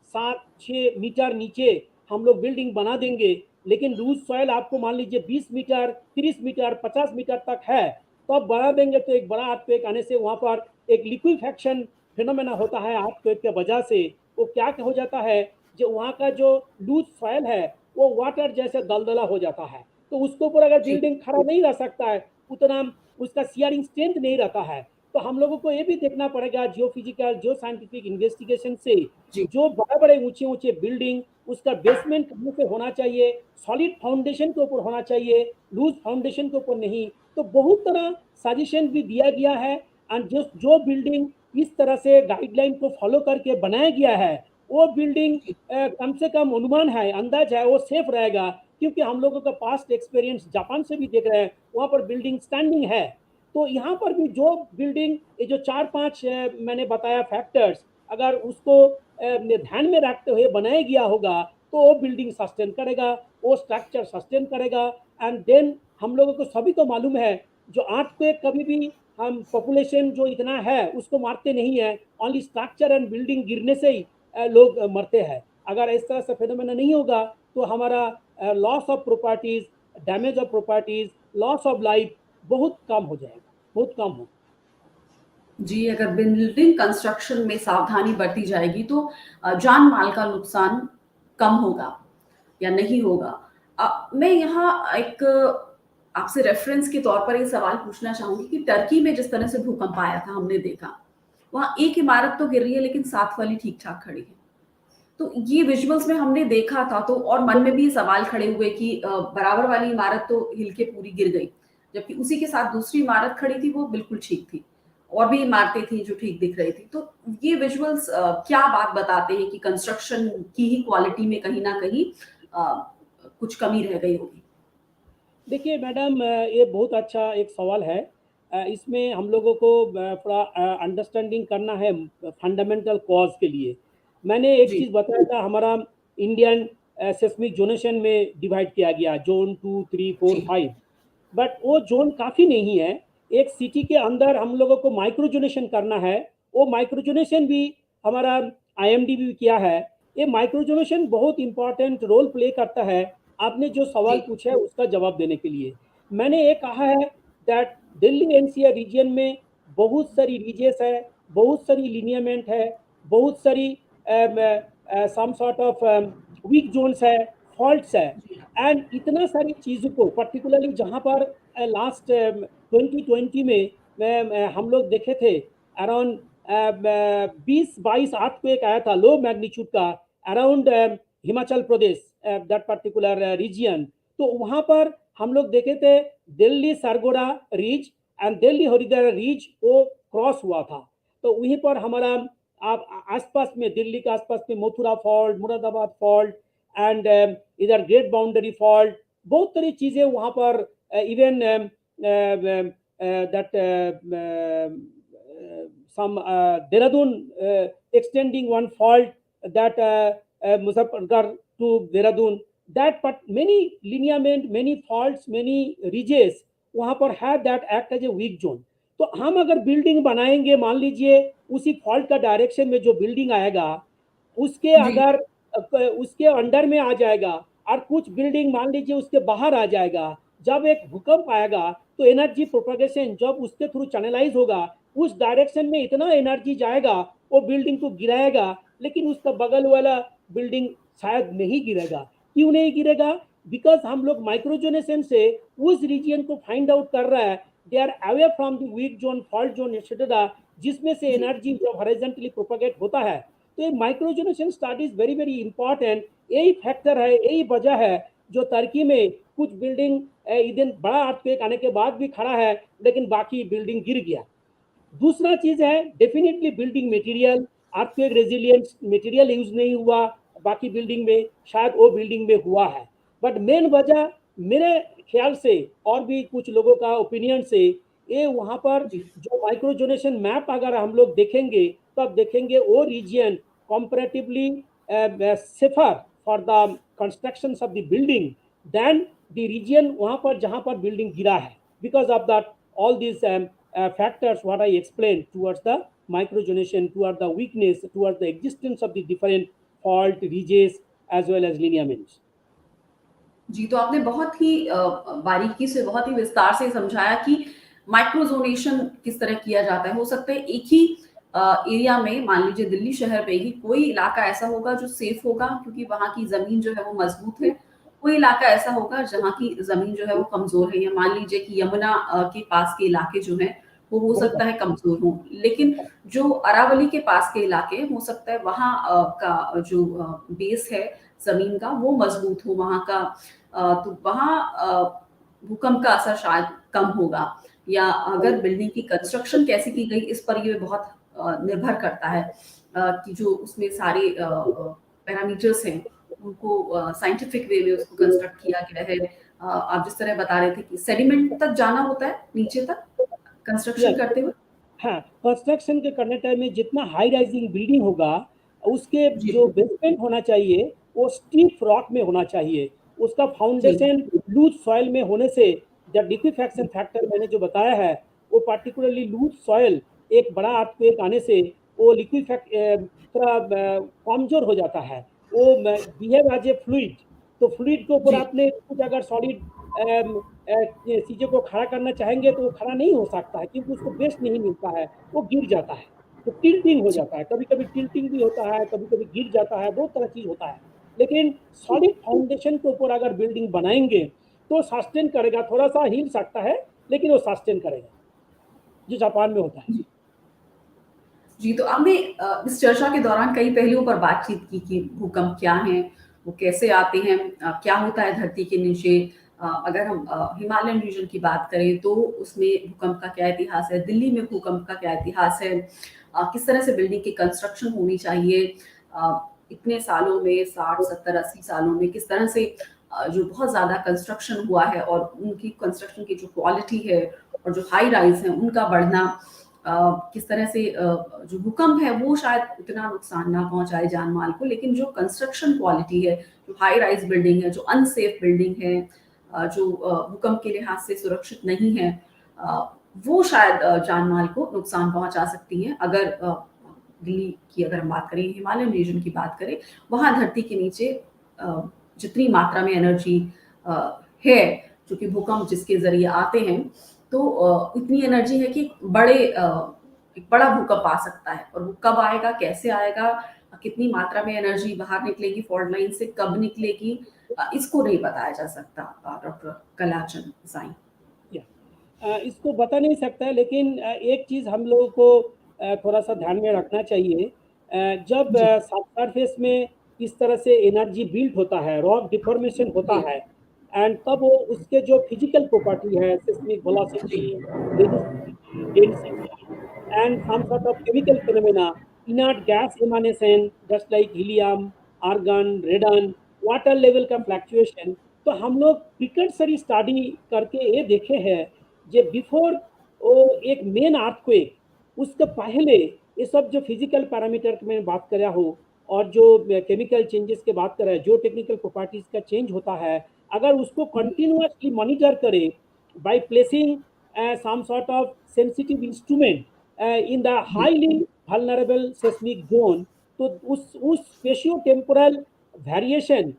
7, 6 मीटर नीचे हम लोग बिल्डिंग बना देंगे, लेकिन लूज सॉयल आपको मान लीजिए 20 मीटर, 30 मीटर, 50 मीटर तक है, तो अब बढ़ा देंगे तो एक बड़ा अर्थक्वेक आने से वहाँ पर एक लिक्विफेक्शन फिनोमेना होता है अर्थक्वेक के वजह से। वो क्या हो जाता है, जो वहाँ का जो लूज सॉयल है वो वाटर जैसे दलदला हो जाता है, तो उसके ऊपर अगर जी बिल्डिंग खड़ा नहीं रह सकता है, उतना उसका सियरिंग स्ट्रेंथ नहीं रहता है। तो हम लोगों को ये भी देखना पड़ेगा जियो फिजिकल, जियो साइंटिफिक इन्वेस्टिगेशन से, जी जो बड़े बड़े ऊंचे ऊंचे बिल्डिंग उसका बेसमेंट कहाँ से होना चाहिए, सॉलिड फाउंडेशन के ऊपर होना चाहिए, लूज फाउंडेशन के ऊपर नहीं। तो बहुत तरह सजेशन भी दिया गया है, एंड जो जो बिल्डिंग इस तरह से गाइडलाइन को फॉलो करके बनाया गया है, वो बिल्डिंग जी कम से कम अनुमान है, अंदाज है, वो सेफ रहेगा। क्योंकि हम लोगों का पास्ट एक्सपीरियंस जापान से भी देख रहे हैं, वहां पर बिल्डिंग स्टैंडिंग है। तो यहाँ पर भी जो बिल्डिंग, ये जो 4-5 मैंने बताया फैक्टर्स, अगर उसको ध्यान में रखते हुए बनाया गया होगा, तो वो बिल्डिंग सस्टेन करेगा, वो स्ट्रक्चर सस्टेन करेगा। एंड देन हम लोगों को सभी को मालूम है, जो अर्थक्वेक कभी भी हम पॉपुलेशन जो इतना है उसको मारते नहीं है, ओनली स्ट्रक्चर एंड बिल्डिंग गिरने से ही लोग मरते हैं। अगर इस तरह से फिनोमेना नहीं होगा तो हमारा loss of properties, damage of properties, loss of life बहुत कम हो जाएगा, बहुत कम हो। जी, अगर बिल्डिंग कंस्ट्रक्शन में सावधानी बरती जाएगी तो जान माल का नुकसान कम होगा या नहीं होगा। मैं यहाँ एक आपसे रेफरेंस के तौर पर ये सवाल पूछना चाहूंगी कि टर्की में जिस तरह से भूकंप आया था, हमने देखा वहां एक इमारत तो गिर रही है लेकिन साथ वाली ठीक ठाक खड़ी है। तो ये विजुअल्स में हमने देखा था, तो और मन में भी ये सवाल खड़े हुए कि बराबर वाली इमारत तो हिल के पूरी गिर गई, जबकि उसी के साथ दूसरी इमारत खड़ी थी, वो बिल्कुल ठीक थी। और भी इमारतें थी जो ठीक दिख रही थी। तो ये विजुअल्स क्या बात बताते हैं कि कंस्ट्रक्शन की ही क्वालिटी में कहीं ना कहीं कुछ कमी रह गई होगी। देखिए मैडम, ये बहुत अच्छा एक सवाल है। इसमें हम लोगों को थोड़ा अंडरस्टैंडिंग करना है फंडामेंटल कॉज के लिए। मैंने एक जी चीज़ बताया था, हमारा इंडियन सेस्मिक जोनेशन में डिवाइड किया गया, जोन 2, 3, 4, जी 5, बट वो जोन काफ़ी नहीं है। एक सिटी के अंदर हम लोगों को माइक्रोजोनेशन करना है, वो माइक्रोजोनेशन भी हमारा आईएमडी भी किया है। ये माइक्रोजोनेशन बहुत इंपॉर्टेंट रोल प्ले करता है। आपने जो सवाल जी पूछा है उसका जवाब देने के लिए मैंने ये कहा है दैट दिल्ली एनसीआर रीजन में बहुत सारी रीजेस है, बहुत सारी लिनियमेंट है, बहुत सारी some sort of weak zones है, फॉल्ट्स है। जी एंड इतना सारी चीज़ों को पर्टिकुलरली जहाँ पर लास्ट 2020 में हम लोग देखे थे अराउंड 20-22 अर्थक्वेक आया था लो मैग्नीट्यूड का around Himachal Pradesh that particular region. तो वहाँ पर हम लोग देखे थे दिल्ली सरगोड़ा रीज एंड दिल्ली हरिद्वार रीज वो क्रॉस हुआ था। तो वहीं पर हमारा आप आसपास में दिल्ली के आसपास में Mathura fault, Moradabad fault and इधर ग्रेट बाउंड्री फॉल्ट, बहुत सारी चीज़ें वहाँ पर even that some Dehradun extending one fault that Muzaffargarh to Dehradun, that but many lineament, many faults, many ridges वहाँ पर है that act as a weak zone। तो हम अगर बिल्डिंग बनाएंगे, मान लीजिए उसी फॉल्ट का डायरेक्शन में जो बिल्डिंग आएगा उसके जी अगर उसके अंडर में आ जाएगा और कुछ बिल्डिंग मान लीजिए उसके बाहर आ जाएगा, जब एक भूकंप आएगा तो एनर्जी प्रोपगेशन जब उसके थ्रू चैनलाइज होगा उस डायरेक्शन में इतना एनर्जी जाएगा वो बिल्डिंग को गिराएगा, लेकिन उसका बगल वाला बिल्डिंग शायद नहीं गिरेगा। क्यों नहीं गिरेगा? बिकॉज हम लोग माइक्रोजोनेशन से उस रीजन को फाइंड आउट कर रहा है, they are away from the weak zone, fault zone etcetera, जिसमें से जी एनर्जी जब हॉरिजॉन्टली प्रोपगेट होता है। तो ये microzonation studies very very important. यही फैक्टर है, यही वजह है जो टर्की में कुछ बिल्डिंग इधर बड़ा अर्थक्वेक आने के बाद भी खड़ा है लेकिन बाकी बिल्डिंग गिर गया। दूसरा चीज है definitely building material, earthquake resilience material use नहीं हुआ बाकी बिल्डिंग में, शायद वो बिल्डिंग में हुआ है। बट मेन वजह मेरे ख्याल से और भी कुछ लोगों का ओपिनियन से ये वहाँ पर जी जो माइक्रोजोनेशन मैप अगर हम लोग देखेंगे तब देखेंगे वो region comparatively safer for the construction of the building then the region वहाँ पर जहाँ पर बिल्डिंग गिरा है, because of that all these factors what I explained towards the microjonation, towards the weakness, towards the existence of the different fault ridges as well as lineaments। जी, तो आपने बहुत ही बारीकी से, बहुत ही विस्तार से समझाया कि माइक्रोज़ोनेशन किस तरह किया जाता है। हो सकता है एक ही एरिया में, मान लीजिए दिल्ली शहर में ही कोई इलाका ऐसा होगा जो सेफ होगा क्योंकि वहाँ की ज़मीन जो है वो मज़बूत है। कोई इलाका ऐसा होगा जहाँ की ज़मीन जो है वो कमज़ोर है, या मान लीजिए कि यमुना के पास के इलाके जो हैं वो हो बहुत सकता है कमज़ोर हों। लेकिन जो अरावली के पास के इलाके हैं, हो सकता है वहाँ का जो बेस है ज़मीन का वो मज़बूत हो, वहाँ का तो वहाँ भूकंप का असर शायद कम होगा, या अगर बिल्डिंग की कंस्ट्रक्शन कैसे की गई इस पर ये बहुत निर्भर करता है कि जो उसमें सारे पैरामीटर्स हैं उनको साइंटिफिक वे में उसको कंस्ट्रक्ट किया गया है। आप जिस तरह बता रहे थे कि सेडिमेंट तक जाना होता है, नीचे तक कंस्ट्रक्शन यस। करते हुए। हाँ, कंस्ट्रक्शन के करने टाइम में जितना हाई राइजिंग बिल्डिंग होगा उसके जी जो बेसमेंट होना चाहिए वो स्टीप रॉक में होना चाहिए। उसका जी फाउंडेशन लूज सॉइल में होने से जब लिक्विफेक्शन फैक्टर मैंने जो बताया है वो पार्टिकुलरली लूज सॉइल एक बड़ा अर्थक्वेक आने से वो लिक्विफेक्ट थोड़ा कमजोर हो जाता है, वो बिहेव एज ए फ्लूइड। तो फ्लूइड के ऊपर जी आपने कुछ अगर सॉलिड चीज़ों को खड़ा करना चाहेंगे तो वो खड़ा नहीं हो सकता है क्योंकि उसको बेस नहीं मिलता है, वो गिर जाता है। तो टिल्टिंग हो जी जाता है, कभी-कभी टिल्टिंग भी होता है, कभी-कभी गिर जाता है, बहुत तरह चीज़ होता है। लेकिन सॉलिड फाउंडेशन के ऊपर अगर बिल्डिंग बनाएँगे तो सस्टेन करेगा, थोड़ा-सा हिल सकता है लेकिन वो सस्टेन करेगा, जो जापान में होता है। जी जी, तो आपने इस चर्चा के दौरान कई पहलुओं पर बातचीत की कि भूकंप क्या हैं, वो कैसे आते हैं, क्या होता है धरती के नीचे। अगर हम हिमालयन रीजन की बात करें तो उसमें भूकंप का क्या इतिहास है, दिल्ली में भूकंप का क्या इतिहास है, किस तरह से बिल्डिंग की कंस्ट्रक्शन होनी चाहिए, इतने सालों में 60, 70, 80 सालों में किस तरह से जो बहुत ज़्यादा कंस्ट्रक्शन हुआ है और उनकी कंस्ट्रक्शन की जो क्वालिटी है और जो हाई राइज़ हैं उनका बढ़ना, किस तरह से जो भूकंप है वो शायद उतना नुकसान ना पहुंचाए जान माल को, लेकिन जो कंस्ट्रक्शन क्वालिटी है, जो हाई राइज बिल्डिंग है, जो अनसेफ बिल्डिंग है, जो भूकंप के लिहाज से सुरक्षित नहीं है, वो शायद जान माल को नुकसान पहुंचा सकती है। अगर दिल्ली की अगर हम बात करें, हिमालयन रीजन की बात करें, वहां धरती के नीचे जितनी मात्रा में एनर्जी है, जो कि भूकंप जिसके जरिए आते हैं, तो इतनी एनर्जी है कि एक बड़ा भूकंप आ सकता है। और वो कब आएगा, कैसे आएगा, कितनी मात्रा में एनर्जी बाहर निकलेगी फॉल्ट लाइन से, कब निकलेगी, इसको नहीं बताया जा सकता डॉक्टर कलाचंद साई। या इसको बता नहीं सकता है, लेकिन एक चीज़ हम लोगों को थोड़ा-सा ध्यान में रखना चाहिए। जब जी सब सरफेस में इस तरह से एनर्जी बिल्ड होता है, रॉक डिफॉर्मेशन होता जी है, एंड तब वो उसके जो फिजिकल प्रॉपर्टी है, सिस्मिक जी velocity, resistivity, density, and some sort of chemical phenomena, inert gas emanation, just like helium, argon, radon, water level का फ्लक्चुएशन। तो हम लोग प्रिकर्सरी स्टडी करके ये देखे हैं, जे बिफोर वो एक मेन अर्थक्वेक, उसके पहले ये सब जो फिजिकल पैरामीटर की मैं बात कर रहा हूँ, और जो केमिकल चेंजेस के बात कर रहा है, जो टेक्निकल प्रॉपर्टीज का चेंज होता है, अगर उसको कंटिन्यूअसली मॉनिटर करे by placing some sort of sensitive instrument in the जी highly vulnerable seismic zone, तो उस स्पेशियो टेम्पोरल वेरिएशन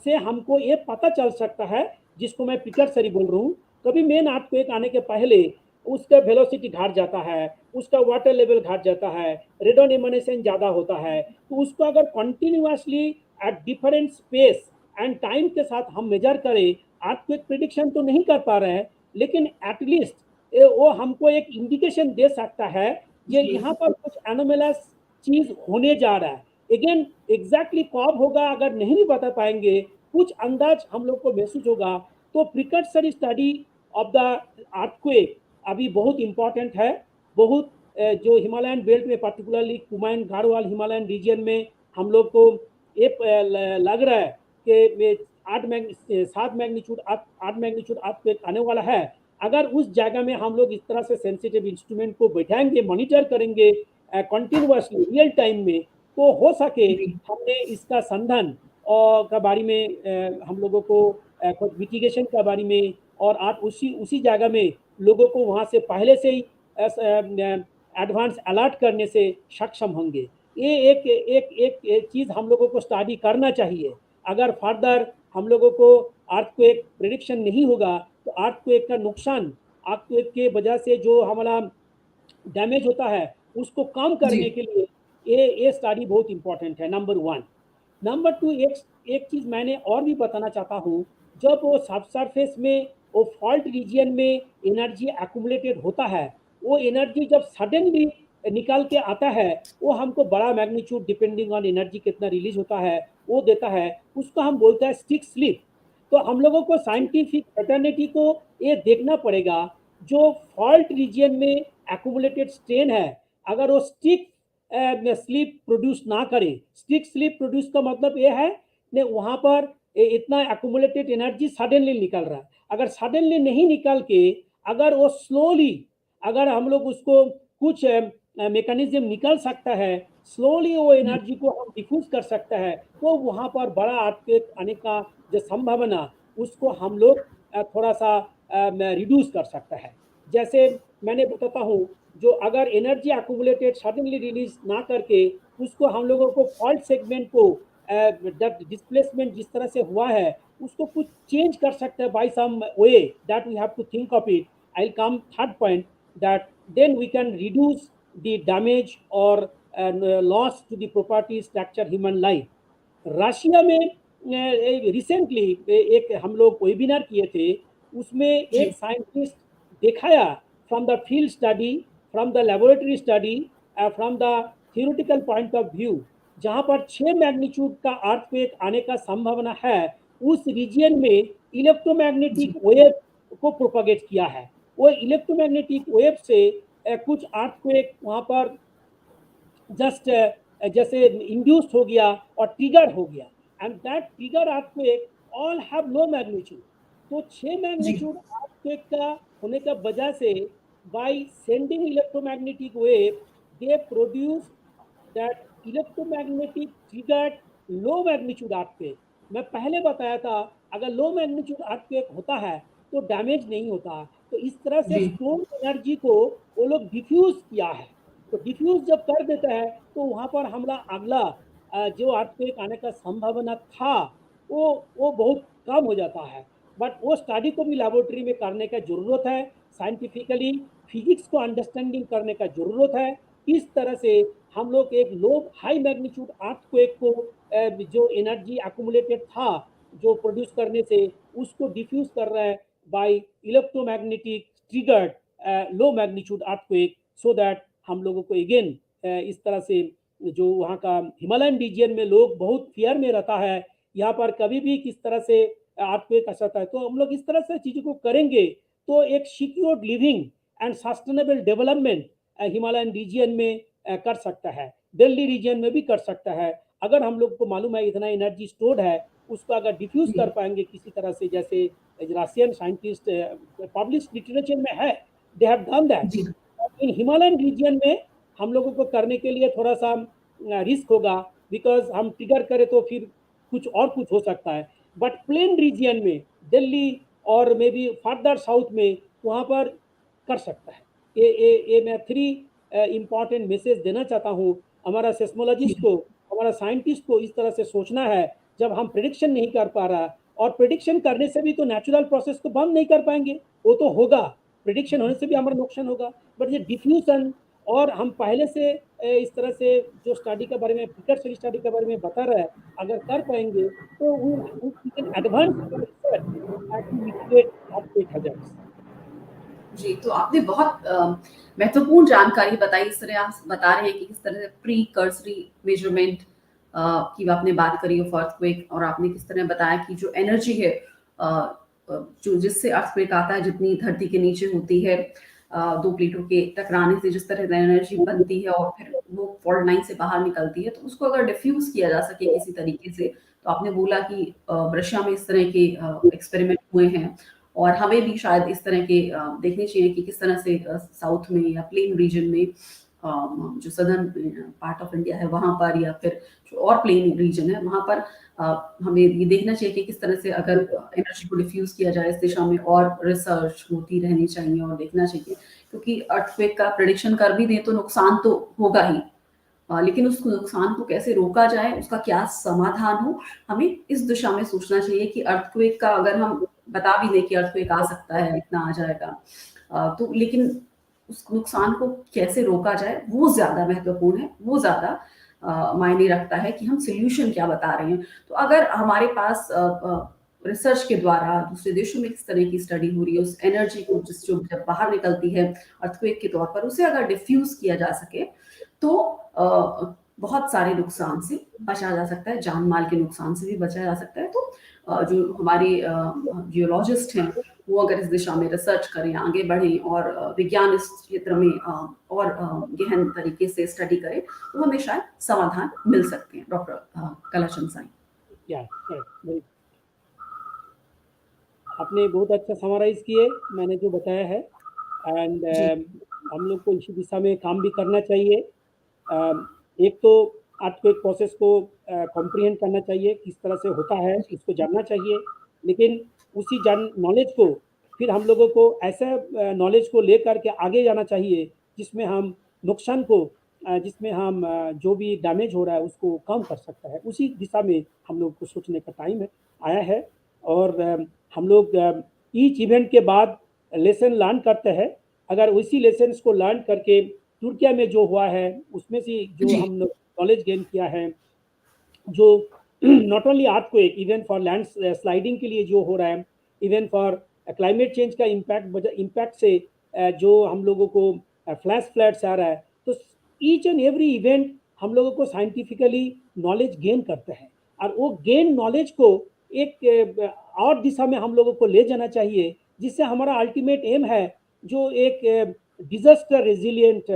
से हमको ये पता चल सकता है, जिसको मैं प्रिकर्सरी बोल रहा हूँ। कभी मेन अर्थक्वेक आने के पहले उसका वेलोसिटी घट जाता है, उसका वाटर लेवल घट जाता है, रेडोन एमिनेशन ज़्यादा होता है, तो उसको अगर continuously at different space and time के साथ हम मेजर करें, अर्थक्वेक प्रिडिक्शन तो नहीं कर पा रहे हैं, लेकिन एटलीस्ट वो हमको एक इंडिकेशन दे सकता है, ये जी यहाँ पर कुछ एनोमेलस चीज होने जा रहा है। अगेन एग्जैक्टली कब होगा अगर नहीं भी बता पाएंगे, कुछ अंदाज हम लोग को महसूस होगा। तो प्रिकर्सरी स्टडी ऑफ द अर्थक्वेक अभी बहुत इंपॉर्टेंट है। बहुत जो हिमालयन बेल्ट में, पर्टिकुलरली कुमायून गाढ़वाल हिमालयन रीजन में हम लोग को ये लग रहा है कि 8 मैग्नीट्यूड अर्थक्वेक आने वाला है। अगर उस जगह में हम लोग इस तरह से सेंसिटिव इंस्ट्रूमेंट को बैठाएंगे, मॉनिटर करेंगे कंटिन्यूअसली रियल टाइम में, तो हो सके जी हमने इसका संधान और का बारे में हम लोगों को कुछ मिटिगेशन का बारे में, और आप उसी उसी जगह में लोगों को वहां से पहले से ही एडवांस अलर्ट करने से सक्षम होंगे। ये एक चीज हम लोगों को स्टडी करना चाहिए। अगर फर्दर हम लोगों को अर्थक्वेक प्रिडिक्शन नहीं होगा, तो अर्थक्वेक का नुकसान, अर्थक्वेक के वजह से जो हमारा डैमेज होता है, उसको कम जी करने के लिए ये स्टडी बहुत इंपॉर्टेंट है, नंबर वन। नंबर टू, एक चीज मैंने और भी बताना चाहता हूँ। जब वो सब सरफेस में वो फॉल्ट रीजियन में एनर्जी एक्यूमुलेटेड होता है, वो एनर्जी जब सडनली निकाल के आता है, वो हमको बड़ा मैग्नीट्यूड, डिपेंडिंग ऑन एनर्जी कितना रिलीज होता है, वो देता है। उसको हम बोलते हैं स्टिक स्लिप। तो हम लोगों को साइंटिफिक फैटर्निटी को ये देखना पड़ेगा, जो फॉल्ट रीजियन में एक्यूमुलेटेड स्ट्रेन है, अगर वो स्टिक स्लिप प्रोड्यूस ना करे। स्टिक स्लिप प्रोड्यूस का मतलब ये है कि वहां पर इतना एक्यूमुलेटेड एनर्जी सडनली निकल रहा है। अगर सडनली नहीं निकल के, अगर वो स्लोली, अगर हम लोग उसको कुछ मैकेनिज्म निकल सकता है, स्लोली वो एनर्जी को हम डिफ्यूज कर सकता है, तो वहां पर बड़ा अर्थक्वेक आने का जो संभावना, उसको हम लोग थोड़ा सा रिड्यूस कर सकता है। जैसे मैंने बताता हूँ, जो अगर एनर्जी एक्यूमुलेटेड सडनली रिलीज ना करके, उसको हम लोगों को फॉल्ट सेगमेंट को डिस्प्लेसमेंट जिस तरह से हुआ है, उसको कुछ चेंज कर सकते हैं by some way, that we have to think of it. I will come third point, that then we can reduce the damage और loss to the property structure human life. Russia में recently एक हम लोग webinar किए थे, उसमें एक जी साइंटिस्ट दिखाया from the field study, from the laboratory study, from the theoretical point of view, जहां पर 6 मैग्नीट्यूड का अर्थक्वेक आने का संभावना है, उस रीजियन में इलेक्ट्रोमैग्नेटिक जी वेव को प्रोपागेट किया है। वो इलेक्ट्रोमैग्नेटिक वेव से कुछ अर्थक्वेक वहां पर जस्ट जैसे इंड्यूस हो गया और ट्रिगर हो गया, and that trigger earthquake all have low magnitude. तो 6 मैग्नीट्यूड अर्थक्वेक का होने का वजह से, by sending electromagnetic wave, they produce that electromagnetic triggered low magnitude earthquake. मैं पहले बताया था, अगर लो मैग्नीट्यूड अर्थक्वेक होता है तो डैमेज नहीं होता। तो इस तरह से जी स्टोर एनर्जी को वो लोग डिफ्यूज किया है। तो डिफ्यूज जब कर देता है तो वहां पर हमला अगला जो अर्थक्वेक आने का संभावना था वो बहुत कम हो जाता है। बट वो स्टडी को भी लेबोरेटरी में करने का जरूरत है, साइंटिफिकली फिजिक्स को अंडरस्टैंडिंग करने का जरूरत है। इस तरह से हम लोग एक लो हाई मैग्नीट्यूड अर्थक्वेक को जो एनर्जी एक्युमुलेटेड था जो प्रोड्यूस करने से उसको डिफ्यूज कर रहा है by electromagnetic triggered low magnitude earthquake, so that हम लोगों को अगेन इस तरह से जो वहाँ का हिमालयन रीजन में लोग बहुत फियर में रहता है, यहाँ पर कभी भी किस तरह से अर्थक्वेक आ सकता है। तो हम लोग इस तरह से चीज़ों को करेंगे तो एक secured living and sustainable development Himalayan region में कर सकता है, दिल्ली रीजन में भी कर सकता है। अगर हम लोग को मालूम है इतना एनर्जी स्टोर्ड है, उसको अगर डिफ्यूज कर जी पाएंगे किसी तरह से, जैसे रशियन साइंटिस्ट पब्लिश लिटरेचर में है, दे हैव डन दैट। जी इन हिमालयन रीजन में हम लोगों को करने के लिए थोड़ा सा रिस्क होगा, बिकॉज हम ट्रिगर करें तो फिर कुछ हो सकता है। बट प्लेन रीजन में दिल्ली और मे बी फर्दर साउथ में वहाँ पर कर सकता है। ये मैं थ्री इम्पॉर्टेंट मैसेज देना चाहता हूँ हमारा सेस्मोलॉजिस्ट जी को, हमारा साइंटिस्ट को। इस तरह से सोचना है जब हम प्रिडिक्शन नहीं कर पा रहा, और प्रिडिक्शन करने से भी तो नेचुरल प्रोसेस को बंद नहीं कर पाएंगे, वो तो होगा, प्रिडिक्शन होने से भी हमारा नुकसान होगा। बट ये डिफ्यूजन, और हम पहले से इस तरह से जो स्टडी के बारे में, प्रिकर्सरी स्टडी के बारे में बता रहा है, अगर कर पाएंगे तो we can advance our research to mitigate earthquake hazards। जी, तो आपने बहुत महत्वपूर्ण जानकारी बताई। इस तरह आप बता रहे हैं कि किस तरह से प्री कर्सरी मेजरमेंट की आपने बात करी ऑफ अर्थक्वेक, और आपने किस तरह बताया कि जो एनर्जी है जो जिससे अर्थक्वेक आता है, जितनी धरती के नीचे होती है, दो प्लेटों के टकराने से जिस तरह एनर्जी बनती है और फिर वो फॉल्ट लाइन से बाहर निकलती है, तो उसको अगर डिफ्यूज किया जा सके किसी तरीके से, तो आपने बोला कि रशिया में इस तरह के एक्सपेरिमेंट हुए हैं, और हमें भी शायद इस तरह के देखने चाहिए कि किस तरह से साउथ में या प्लेन रीजन में जो सदर्न पार्ट ऑफ इंडिया है वहाँ पर, या फिर जो और प्लेन रीजन है वहाँ पर हमें ये देखना चाहिए कि किस तरह से अगर एनर्जी को डिफ्यूज किया जाए इस दिशा में, और रिसर्च होती रहनी चाहिए और देखना चाहिए, क्योंकि अर्थक्वेक का प्रेडिक्शन कर भी दें तो नुकसान तो होगा ही, लेकिन उस नुकसान को कैसे रोका जाए, उसका क्या समाधान हो, हमें इस दिशा में सोचना चाहिए कि अर्थक्वेक का अगर हम बता भी दें कि अर्थक्वेक आ सकता है, इतना आ जाएगा, तो लेकिन उस नुकसान को कैसे रोका जाए वो ज़्यादा महत्वपूर्ण है, वो ज़्यादा मायने रखता है कि हम सॉल्यूशन क्या बता रहे हैं। तो अगर हमारे पास रिसर्च के द्वारा दूसरे देशों में किस तरह की स्टडी हो रही है, उस एनर्जी को जिस जो जब बाहर निकलती है अर्थक्वेक के तौर पर, उसे अगर डिफ्यूज किया जा सके तो बहुत सारे नुकसान से बचा जा सकता है, जान माल के नुकसान से भी बचा जा सकता है। तो जो हमारे जियोलॉजिस्ट हैं वो अगर इस दिशा में रिसर्च करें, आगे बढ़ें, और विज्ञान इस क्षेत्र में और गहन तरीके से स्टडी करें, तो हमें शायद समाधान मिल सकते हैं। डॉक्टर कलाचंद साई। या आपने बहुत अच्छा समराइज किए मैंने जो बताया है, एंड जी हम लोग को इसी दिशा में काम भी करना चाहिए। एक तो अर्थक्वेक प्रोसेस को कॉम्प्रिहेंड करना चाहिए, किस तरह से होता है जी इसको जानना चाहिए, लेकिन उसी नॉलेज को फिर हम लोगों को ऐसा नॉलेज को लेकर के आगे जाना चाहिए जिसमें हम नुकसान को जिसमें हम जो भी डैमेज हो रहा है उसको कम कर सकता है। उसी दिशा में हम लोग को सोचने का टाइम है आया है। और हम लोग ईच इवेंट के बाद लेसन लर्न करते हैं। अगर उसी लेसन्स को लर्न करके तुर्किया में जो हुआ है उसमें से जो जी हम नॉलेज गेन किया है, जो not only earthquake, even for land sliding के लिए जो हो रहा है, इवन फॉर क्लाइमेट चेंज का इम्पैक्ट से जो हम लोगों को फ्लैश फ्लड्स आ रहा है, तो ईच एंड एवरी इवेंट हम लोगों को साइंटिफिकली नॉलेज गेन करते हैं, और वो गेन नॉलेज को एक और दिशा में हम लोगों को ले जाना चाहिए, जिससे हमारा अल्टीमेट एम है जो एक डिजास्टर रेजिलियंट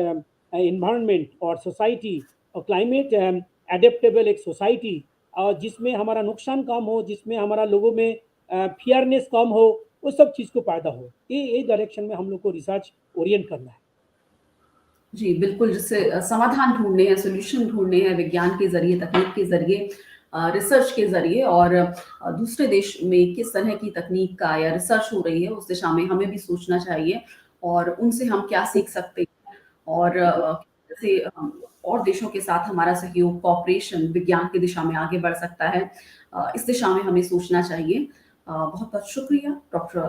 इन्वायरमेंट और सोसाइटी और क्लाइमेट एडेप्टेबल एक सोसाइटी, और जिसमें हमारा नुकसान कम हो, जिसमें हमारा लोगों में फियरनेस कम हो, वो सब चीज़ को पैदा हो। ये डायरेक्शन में हम लोग को रिसर्च ओरिएंट करना है। जी, बिल्कुल, जिससे समाधान ढूँढने हैं, सॉल्यूशन ढूँढने हैं विज्ञान के ज़रिए, तकनीक के ज़रिए, रिसर्च के ज़रिए और दूसरे देश में किस तरह की तकनीक का या रिसर्च हो रही है, उस दिशा में हमें भी सोचना चाहिए और उनसे हम क्या सीख सकते हैं और जैसे और देशों के साथ हमारा सहयोग, कोऑपरेशन विज्ञान की दिशा में आगे बढ़ सकता है। इस दिशा में हमें सोचना चाहिए। बहुत-बहुत शुक्रिया डॉक्टर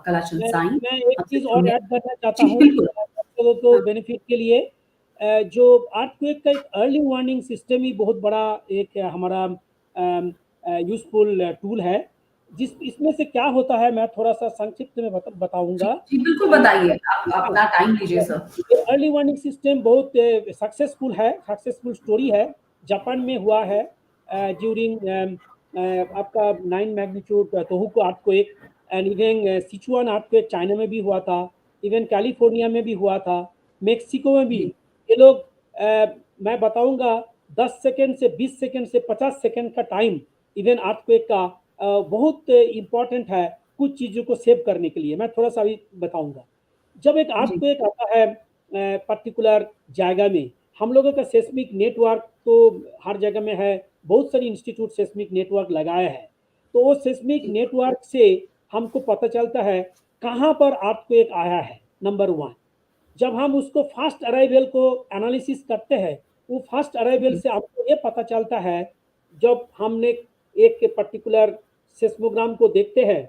कलाचंद मैं साईं मैं एक हमसे चीज़ और जुड़ने ऐड करना चाहता जी, हूँ बिल्कुल। लोगों को हाँ, बेनिफिट के लिए। जो अर्थक्वेक का एक अर्ली वार्निंग सिस्टम ही बहुत बड़ा एक हमारा यूज़फुल टूल है। जिस इसमें से क्या होता है मैं थोड़ा-सा संक्षिप्त में जी, बताऊँगा। जी, बिल्कुल अ, बताइए। आप हाँ, अपना टाइम लीजिए सर। ये अर्ली वार्निंग सिस्टम बहुत सक्सेसफुल है, सक्सेसफुल स्टोरी है। जापान में हुआ है ड्यूरिंग आपका 9 magnitude Tohoku earthquake and even Sichuan earthquake China में भी हुआ था, इवन कैलिफोर्निया में भी हुआ था, मेक्सिको में भी। जी, ये लोग मैं बताऊँगा 10 सेकंड से 20 सेकंड से 50 सेकंड का टाइम इवन अर्थक्वेक का बहुत इम्पोर्टेंट है कुछ चीज़ों को सेव करने के लिए। मैं थोड़ा-सा अभी बताऊँगा। जब एक जी, अर्थक्वेक आता है पर्टिकुलर जगह में, हम लोगों का सेस्मिक नेटवर्क तो हर जगह में है, बहुत सारी इंस्टीट्यूट सेस्मिक नेटवर्क लगाए हैं। तो वो सेस्मिक जी, नेटवर्क से हमको पता चलता है कहाँ पर अर्थक्वेक आया है, नंबर 1। जब हम उसको फर्स्ट अराइवल को एनालिसिस करते हैं, वो फर्स्ट अराइवल जी, से आपको ये पता चलता है, जब हमने एक पर्टिकुलर सेस्मोग्राम को देखते हैं,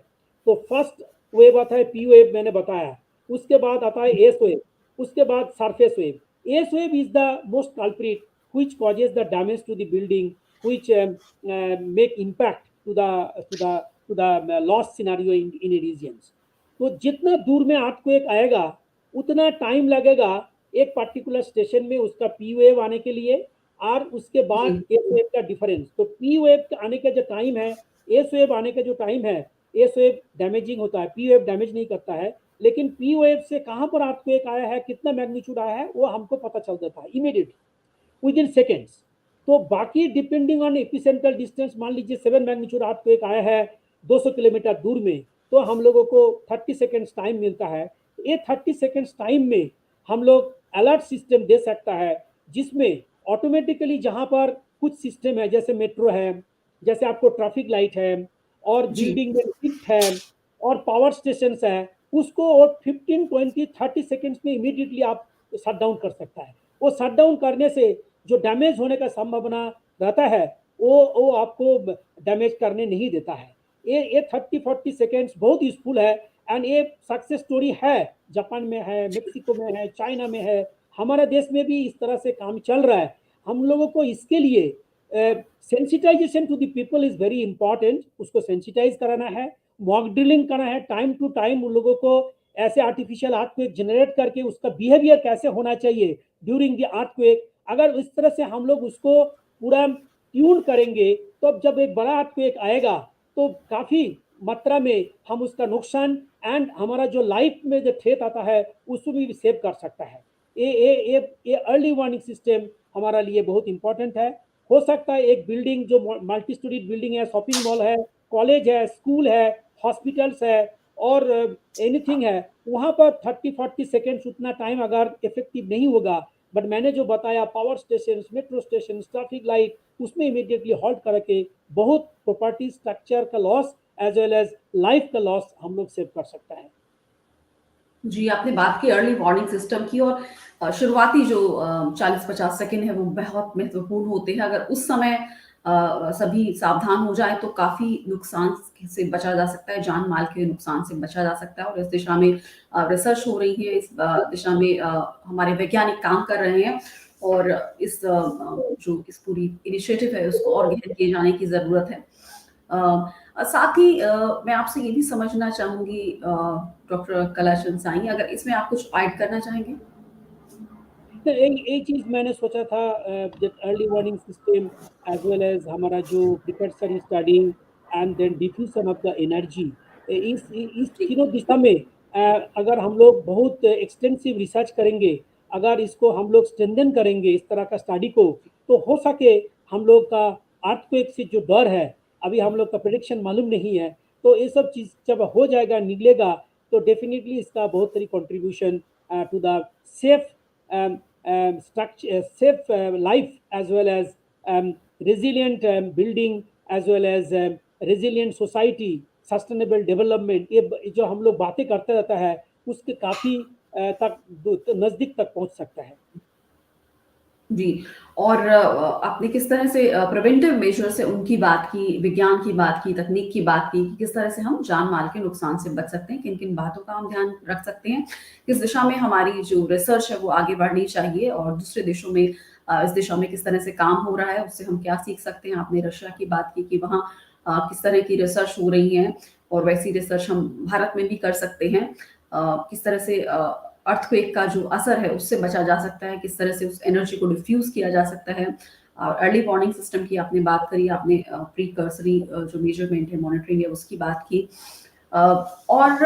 तो फर्स्ट वेव आता है पी वेव मैंने बताया, उसके बाद आता है एस वेव, उसके बाद surface wave. S wave is the most culprit which causes the damage to the building, which make impact to the loss scenario in a regions. तो जितना दूर में आपको एक आएगा उतना टाइम लगेगा एक पर्टिकुलर स्टेशन में उसका पी वेव आने के लिए और उसके बाद जी, एस वेव का डिफरेंस। तो पी वेव आने का जो टाइम है, एस वेव आने का जो टाइम है, एस वेव डैमेजिंग होता है, पी वेव डैमेज नहीं करता है। लेकिन पी वेव से कहाँ पर आपको एक आया है, कितना मैग्नीट्यूड आया है, वो हमको पता चल जाता है इमीडिएटली विद इन सेकेंड्स। तो बाकी डिपेंडिंग ऑन एपिसेंट्रल डिस्टेंस, मान लीजिए 7 मैग्नीट्यूड आपको एक आया है 200 किलोमीटर दूर में, तो हम लोगों को 30 सेकेंड्स टाइम मिलता है। ये 30 सेकेंड्स टाइम में हम लोग अलर्ट सिस्टम दे सकता है, जिसमें ऑटोमेटिकली जहाँ पर कुछ सिस्टम है जैसे मेट्रो है, जैसे आपको ट्रैफिक लाइट है और जी, बिल्डिंग में लिफ्ट है और पावर स्टेशन है, उसको और 15 20 30 सेकेंड्स में इमीडिएटली आप शट डाउन कर सकता है। वो शट डाउन करने से जो डैमेज होने का संभावना रहता है वो आपको डैमेज करने नहीं देता है। ये 30-40 सेकेंड्स बहुत यूजफुल है एंड ये सक्सेस स्टोरी है। जापान में है, मेक्सिको में है, चाइना में है, हमारे देश में भी इस तरह से काम चल रहा है। हम लोगों को इसके लिए sensitization to the people is very important. उसको सेंसिटाइज कराना है, मॉक ड्रिलिंग करना है, टाइम टू टाइम उन लोगों को ऐसे आर्टिफिशियल अर्थक्वेक जनरेट करके उसका बिहेवियर कैसे होना चाहिए ड्यूरिंग द अर्थक्वेक। अगर इस तरह से हम लोग उसको पूरा ट्यून करेंगे तो अब जब एक बड़ा अर्थक्वेक आएगा तो काफ़ी मात्रा में हम उसका नुकसान एंड हमारा जो लाइफ में जो थ्रेट आता है उसको भी सेव कर सकता है। ये अर्ली वार्निंग सिस्टम हमारा लिए बहुत इंपॉर्टेंट है। हो सकता है एक बिल्डिंग जो मल्टी स्टोरीड बिल्डिंग है, शॉपिंग मॉल है, कॉलेज है, स्कूल है, हॉस्पिटल्स है और एनीथिंग है, वहाँ पर 30-40 सेकेंड्स उतना टाइम अगर इफेक्टिव नहीं होगा, बट मैंने जो बताया power station, metro station, traffic light, उसमें इमीडिएटली हॉल्ट करके बहुत प्रॉपर्टी स्ट्रक्चर का loss as well as life का लॉस हम लोग सेव कर सकता है। जी, आपने बात की अर्ली वार्निंग सिस्टम की और शुरुआती जो 40-50 सेकंड है वो बहुत महत्वपूर्ण होते हैं। अगर उस समय सभी सावधान हो जाएँ तो काफ़ी नुकसान से बचा जा सकता है, जान-माल के नुकसान से बचा जा सकता है और इस दिशा में रिसर्च हो रही है, इस दिशा में हमारे वैज्ञानिक काम कर रहे हैं और जो इस पूरी इनिशिएटिव है उसको और गहन किए जाने की ज़रूरत है। साथ ही मैं आपसे ये भी समझना चाहूँगी डॉक्टर कलाचंद साईं अगर इसमें आप कुछ ऐड करना चाहेंगे? तो एक चीज़ मैंने सोचा था जब early warning system as well as हमारा जो precautionary studying and then diffusion of the energy, इस जी, तीनों दिशा में अगर हम लोग बहुत एक्सटेंसिव रिसर्च करेंगे, अगर इसको हम लोग स्ट्रेंथन करेंगे इस तरह का स्टडी को, तो हो सके हम लोग का अर्थक्वेक से जो डर है, अभी हम लोग का प्रेडिक्शन मालूम नहीं है, तो ये सब चीज़ जब हो जाएगा, निकलेगा, तो डेफिनिटली इसका बहुत सारी contribution to the safe structure, safe life as well as resilient building as well as resilient society, sustainable development, ये जो हम लोग बातें करते रहता है उसके काफी तक नजदीक तक पहुंच सकता है। जी। और आपने किस तरह से प्रिवेंटिव मेजर से उनकी बात की, विज्ञान की बात की, तकनीक की बात की कि किस तरह से हम जान-माल के नुकसान से बच सकते हैं, किन-किन बातों का हम ध्यान रख सकते हैं, किस दिशा में हमारी जो रिसर्च है वो आगे बढ़नी चाहिए और दूसरे देशों में इस दिशा में किस तरह से काम हो रहा है, उससे हम क्या सीख सकते हैं। आपने रशिया की बात की कि वहाँ किस तरह की रिसर्च हो रही है और वैसी रिसर्च हम भारत में भी कर सकते हैं। किस तरह से अर्थक्वेक का जो असर है उससे बचा जा सकता है, किस तरह से उस एनर्जी को डिफ्यूज किया जा सकता है। अर्ली वार्निंग सिस्टम की आपने बात करी, आपने प्रीकर्सरी जो मेजरमेंट है, मॉनिटरिंग है, उसकी बात की। और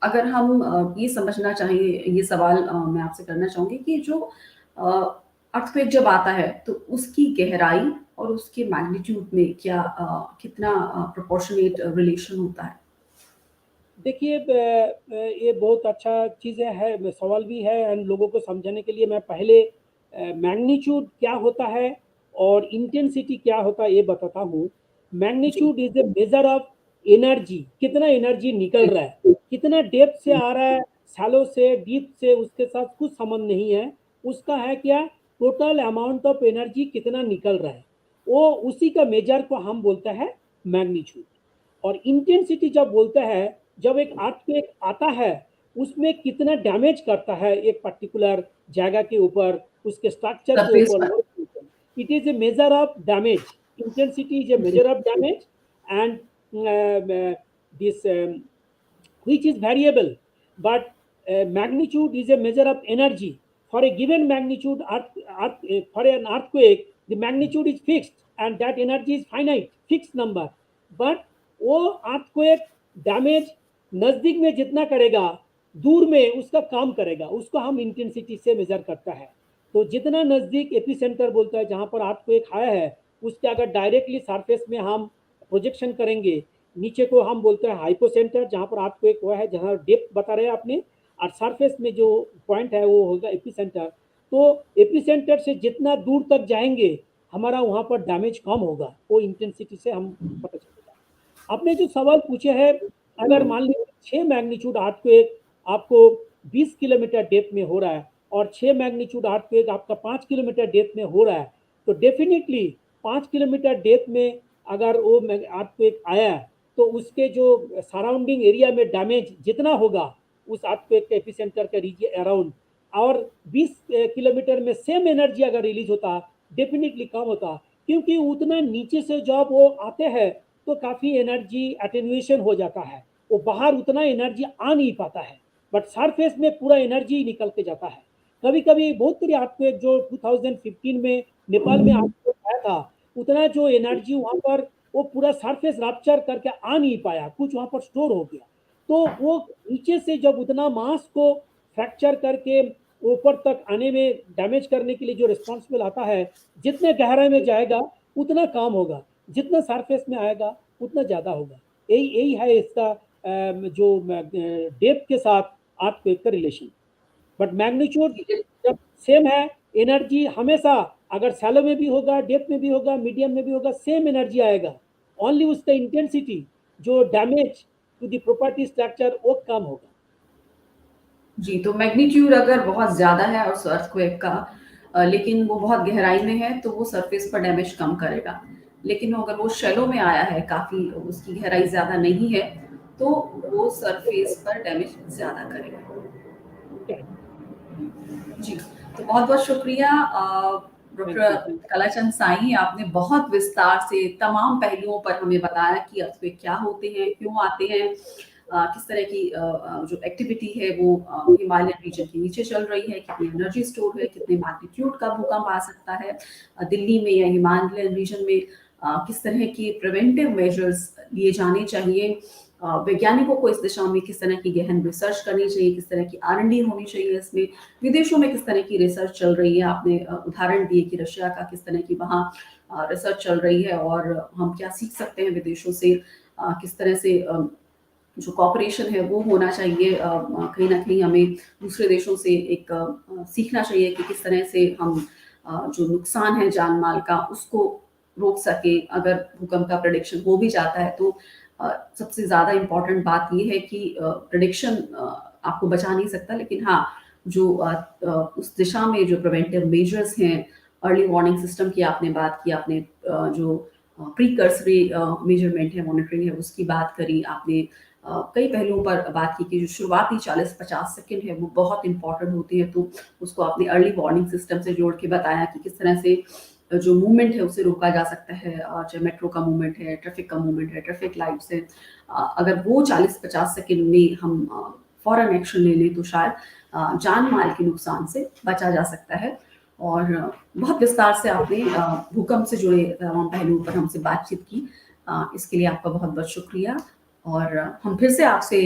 अगर हम ये समझना चाहें, ये सवाल मैं आपसे करना चाहूँगी कि जो अर्थक्वेक जब आता है तो उसकी गहराई और उसके मैग्नीट्यूड में क्या कितना प्रोपोर्शनेट रिलेशन होता है? देखिए ये बहुत अच्छा चीज़ है, सवाल भी है एंड लोगों को समझाने के लिए मैं पहले मैग्नीट्यूड क्या होता है और इंटेंसिटी क्या होता है ये बताता हूँ। जी, magnitude is a measure of energy, कितना एनर्जी निकल जी, रहा है, कितना डेप्थ से आ रहा है, शैलो से डीप से उसके साथ कुछ संबंध नहीं है। उसका है क्या, टोटल अमाउंट ऑफ एनर्जी कितना निकल रहा है, वो उसी का मेजर को हम बोलते हैं मैग्नीट्यूड। और इंटेंसिटी जब बोलते हैं, जब एक अर्थक्वेक आता है उसमें कितना डैमेज करता है एक पर्टिकुलर जगह के ऊपर, उसके स्ट्रक्चर के सरफेस ऊपर, पर। It is a measure of damage. Intensity is a जी, measure of damage and this which is variable, but magnitude is a measure of energy. For a given magnitude, for an earthquake, the magnitude is fixed and that energy is finite, fixed number. But वो earthquake damage नजदीक में जितना करेगा, दूर में उसका काम करेगा, उसको हम इंटेंसिटी से मेजर करता है। तो जितना नजदीक एपिसेंटर बोलता है जहां पर earthquake आया है, उसके अगर डायरेक्टली सरफेस में हम प्रोजेक्शन करेंगे, नीचे को हम बोलते हैं हाइपोसेंटर, जहां पर आपको एक हुआ है, जहां डेप्थ बता रहे हैं आपने, और सरफेस में जो पॉइंट है वो होगा एपिसेंटर। तो एपिसेंटर से जितना दूर तक जाएंगे हमारा वहां पर डैमेज कम होगा, वो इंटेंसिटी से हम पता चलेगा। आपने जो सवाल पूछे है, अगर मान लीजिए 6 मैग्नीट्यूड अर्थक्वेक आपको 20 किलोमीटर डेप्थ में हो रहा है और 6 मैग्नीट्यूड अर्थक्वेक आपका 5 किलोमीटर डेप्थ में हो रहा है, तो डेफिनेटली 5 किलोमीटर डेप्थ में अगर वो अर्थक्वेक आया है तो उसके जो सराउंडिंग एरिया में डैमेज जितना होगा उस अर्थक्वेक के एपिसेंटर के रीजन अराउंड, और 20 किलोमीटर में सेम एनर्जी अगर रिलीज होता, डेफिनेटली कम होता, क्योंकि उतना नीचे से जब वो आते हैं तो काफ़ी एनर्जी अटेन्यूएशन हो जाता है, वो बाहर उतना एनर्जी आ नहीं पाता है, बट सरफेस में पूरा एनर्जी निकल के जाता है। कभी कभी बहुत सारी अर्थक्वेक जो 2015 में नेपाल में अर्थक्वेक आया था, उतना जो एनर्जी वहाँ पर वो पूरा सरफेस रप्चर करके आ नहीं पाया, कुछ वहाँ पर स्टोर हो गया। तो वो नीचे से जब उतना मास को फ्रैक्चर करके ऊपर तक आने में डैमेज करने के लिए जो रिस्पॉन्सिबल आता है, जितने गहराई में जाएगा उतना काम होगा, जितना सरफेस में आएगा उतना ज़्यादा होगा। यही यही है इसका जो डेप्थ के साथ अर्थक्वेक का रिलेशन। बट मैग्नीट्यूड जी। जब सेम है, एनर्जी हमेशा, अगर सैलो में भी होगा, डेप्थ में भी होगा, मीडियम में भी होगा, सेम एनर्जी आएगा। ओनली उसका इंटेंसिटी जो damage to the property structure वो कम होगा। जी, तो मैग्नीट्यूड अगर बहुत ज़्यादा है उस अर्थक्वेक का, लेकिन वो बहुत गहराई में है, तो वो सरफेस पर डैमेज कम करेगा। लेकिन अगर वो शैलो में आया है, काफ़ी उसकी गहराई ज़्यादा नहीं है, तो वो सरफेस पर डैमेज ज़्यादा करेगा। जी, तो बहुत-बहुत शुक्रिया thank doctor you, thank Kalachand Sai, आपने बहुत विस्तार से तमाम पहलुओं पर हमें बताया कि अर्थक्वेक क्या होते हैं, क्यों आते हैं, किस तरह की जो एक्टिविटी है वो हिमालयन रीजन के नीचे चल रही है, कितनी एनर्जी स्टोर है, कितने मैग्नीट्यूड का भूकंप आ सकता है दिल्ली में या हिमालयन रीजन में, किस तरह के प्रिवेंटिव मेजर्स लिए जाने चाहिए, वैज्ञानिकों को इस दिशा में किस तरह की गहन रिसर्च करनी चाहिए, किस तरह की R&D होनी चाहिए इसमें, विदेशों में किस तरह की रिसर्च चल रही है। आपने उदाहरण दिए कि रशिया का किस तरह की वहाँ रिसर्च चल रही है और हम क्या सीख सकते हैं विदेशों से, किस तरह से जो कॉपरेशन है वो होना चाहिए, कहीं न कहीं हमें दूसरे देशों से एक सीखना चाहिए कि किस तरह से हम जो नुकसान है जान-माल का उसको रोक सके, अगर भूकंप का प्रेडिक्शन हो भी जाता है तो सबसे ज़्यादा इम्पोर्टेंट बात ये है कि प्रेडिक्शन आपको बचा नहीं सकता, लेकिन हाँ, जो उस दिशा में जो प्रिवेंटिव मेजर्स हैं, अर्ली वार्निंग सिस्टम की आपने बात की, आपने जो प्रीकर्सरी मेजरमेंट है, मॉनिटरिंग है, उसकी बात करी आपने। कई पहलुओं पर बात की कि जो शुरुआती 40-50 सेकंड है, वो बहुत इम्पोर्टेंट होती है, तो उसको आपने अर्ली वार्निंग सिस्टम से जोड़ के बताया कि किस तरह से जो मूवमेंट है उसे रोका जा सकता है, चाहे मेट्रो का मूवमेंट है, ट्रैफिक का मूवमेंट है, ट्रैफिक लाइट्स है। अगर वो 40-50 सेकंड में हम फौरन एक्शन ले लें तो शायद जान माल के नुकसान से बचा जा सकता है। और बहुत विस्तार से आपने भूकंप से जुड़े तमाम पहलुओं पर हमसे बातचीत की। इसके लिए आपका बहुत-बहुत शुक्रिया। और हम फिर से आपसे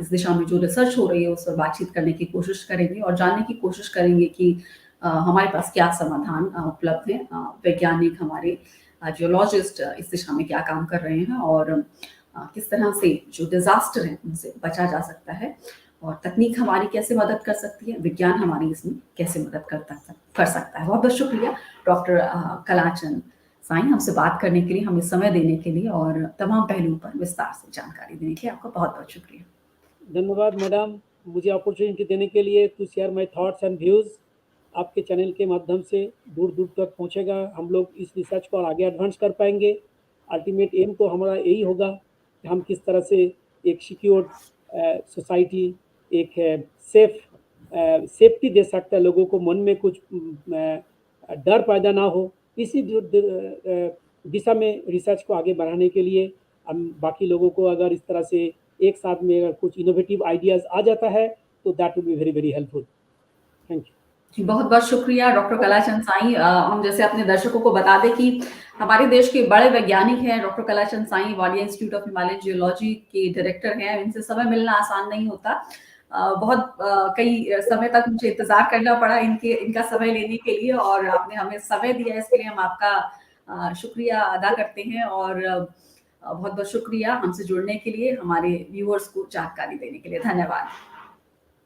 इस दिशा में जो रिसर्च हो रही है उस पर बातचीत करने की कोशिश करेंगे और जानने की कोशिश करेंगे कि हमारे पास क्या समाधान उपलब्ध हैं। वैज्ञानिक, हमारे जियोलॉजिस्ट इस दिशा में क्या काम कर रहे हैं और किस तरह से जो डिज़ास्टर हैं उनसे बचा जा सकता है और तकनीक हमारी कैसे मदद कर सकती है, विज्ञान हमारी इसमें कैसे मदद कर सकता है। बहुत-बहुत शुक्रिया डॉक्टर कलाचंद साईं, हमसे बात करने के लिए, हमें समय देने के लिए और तमाम पहलुओं पर विस्तार से जानकारी देने के लिए आपका बहुत-बहुत शुक्रिया। धन्यवाद मैडम, मुझे अपॉर्चुनिटी देने के लिए to share my thoughts and views. आपके चैनल के माध्यम से दूर-दूर तक पहुँचेगा, हम लोग इस रिसर्च को और आगे एडवांस कर पाएँगे। अल्टीमेट एम तो हमारा यही होगा कि हम किस तरह से एक सिक्योर्ड सोसाइटी, एक सेफ्टी दे सकता है लोगों को, मन में कुछ डर पैदा ना हो। इसी दिशा में रिसर्च को आगे बढ़ाने के लिए हम बाकी लोगों को अगर इस तरह से एक साथ में अगर कुछ इनोवेटिव आइडियाज़ आ जाता है तो that will be very very helpful. Thank you. जी, बहुत-बहुत शुक्रिया डॉक्टर कलाचंद साईं। हम जैसे अपने दर्शकों को बता दें कि हमारे देश के बड़े वैज्ञानिक हैं doctor Kalachand Sain, Wadia Institute of Himalayan Geology के डायरेक्टर हैं। इनसे समय मिलना आसान नहीं होता। बहुत कई समय तक मुझे इंतज़ार करना पड़ा इनका समय लेने के लिए और आपने हमें समय दिया, इसके लिए हम आपका शुक्रिया अदा करते हैं और बहुत-बहुत शुक्रिया हमसे जुड़ने के लिए, हमारे व्यूअर्स को जानकारी देने के लिए। धन्यवाद।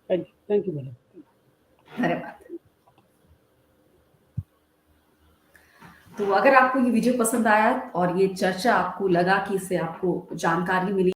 Thank you madam. धन्यवाद। तो अगर आपको ये वीडियो पसंद आया और ये चर्चा आपको लगा कि इससे आपको जानकारी मिली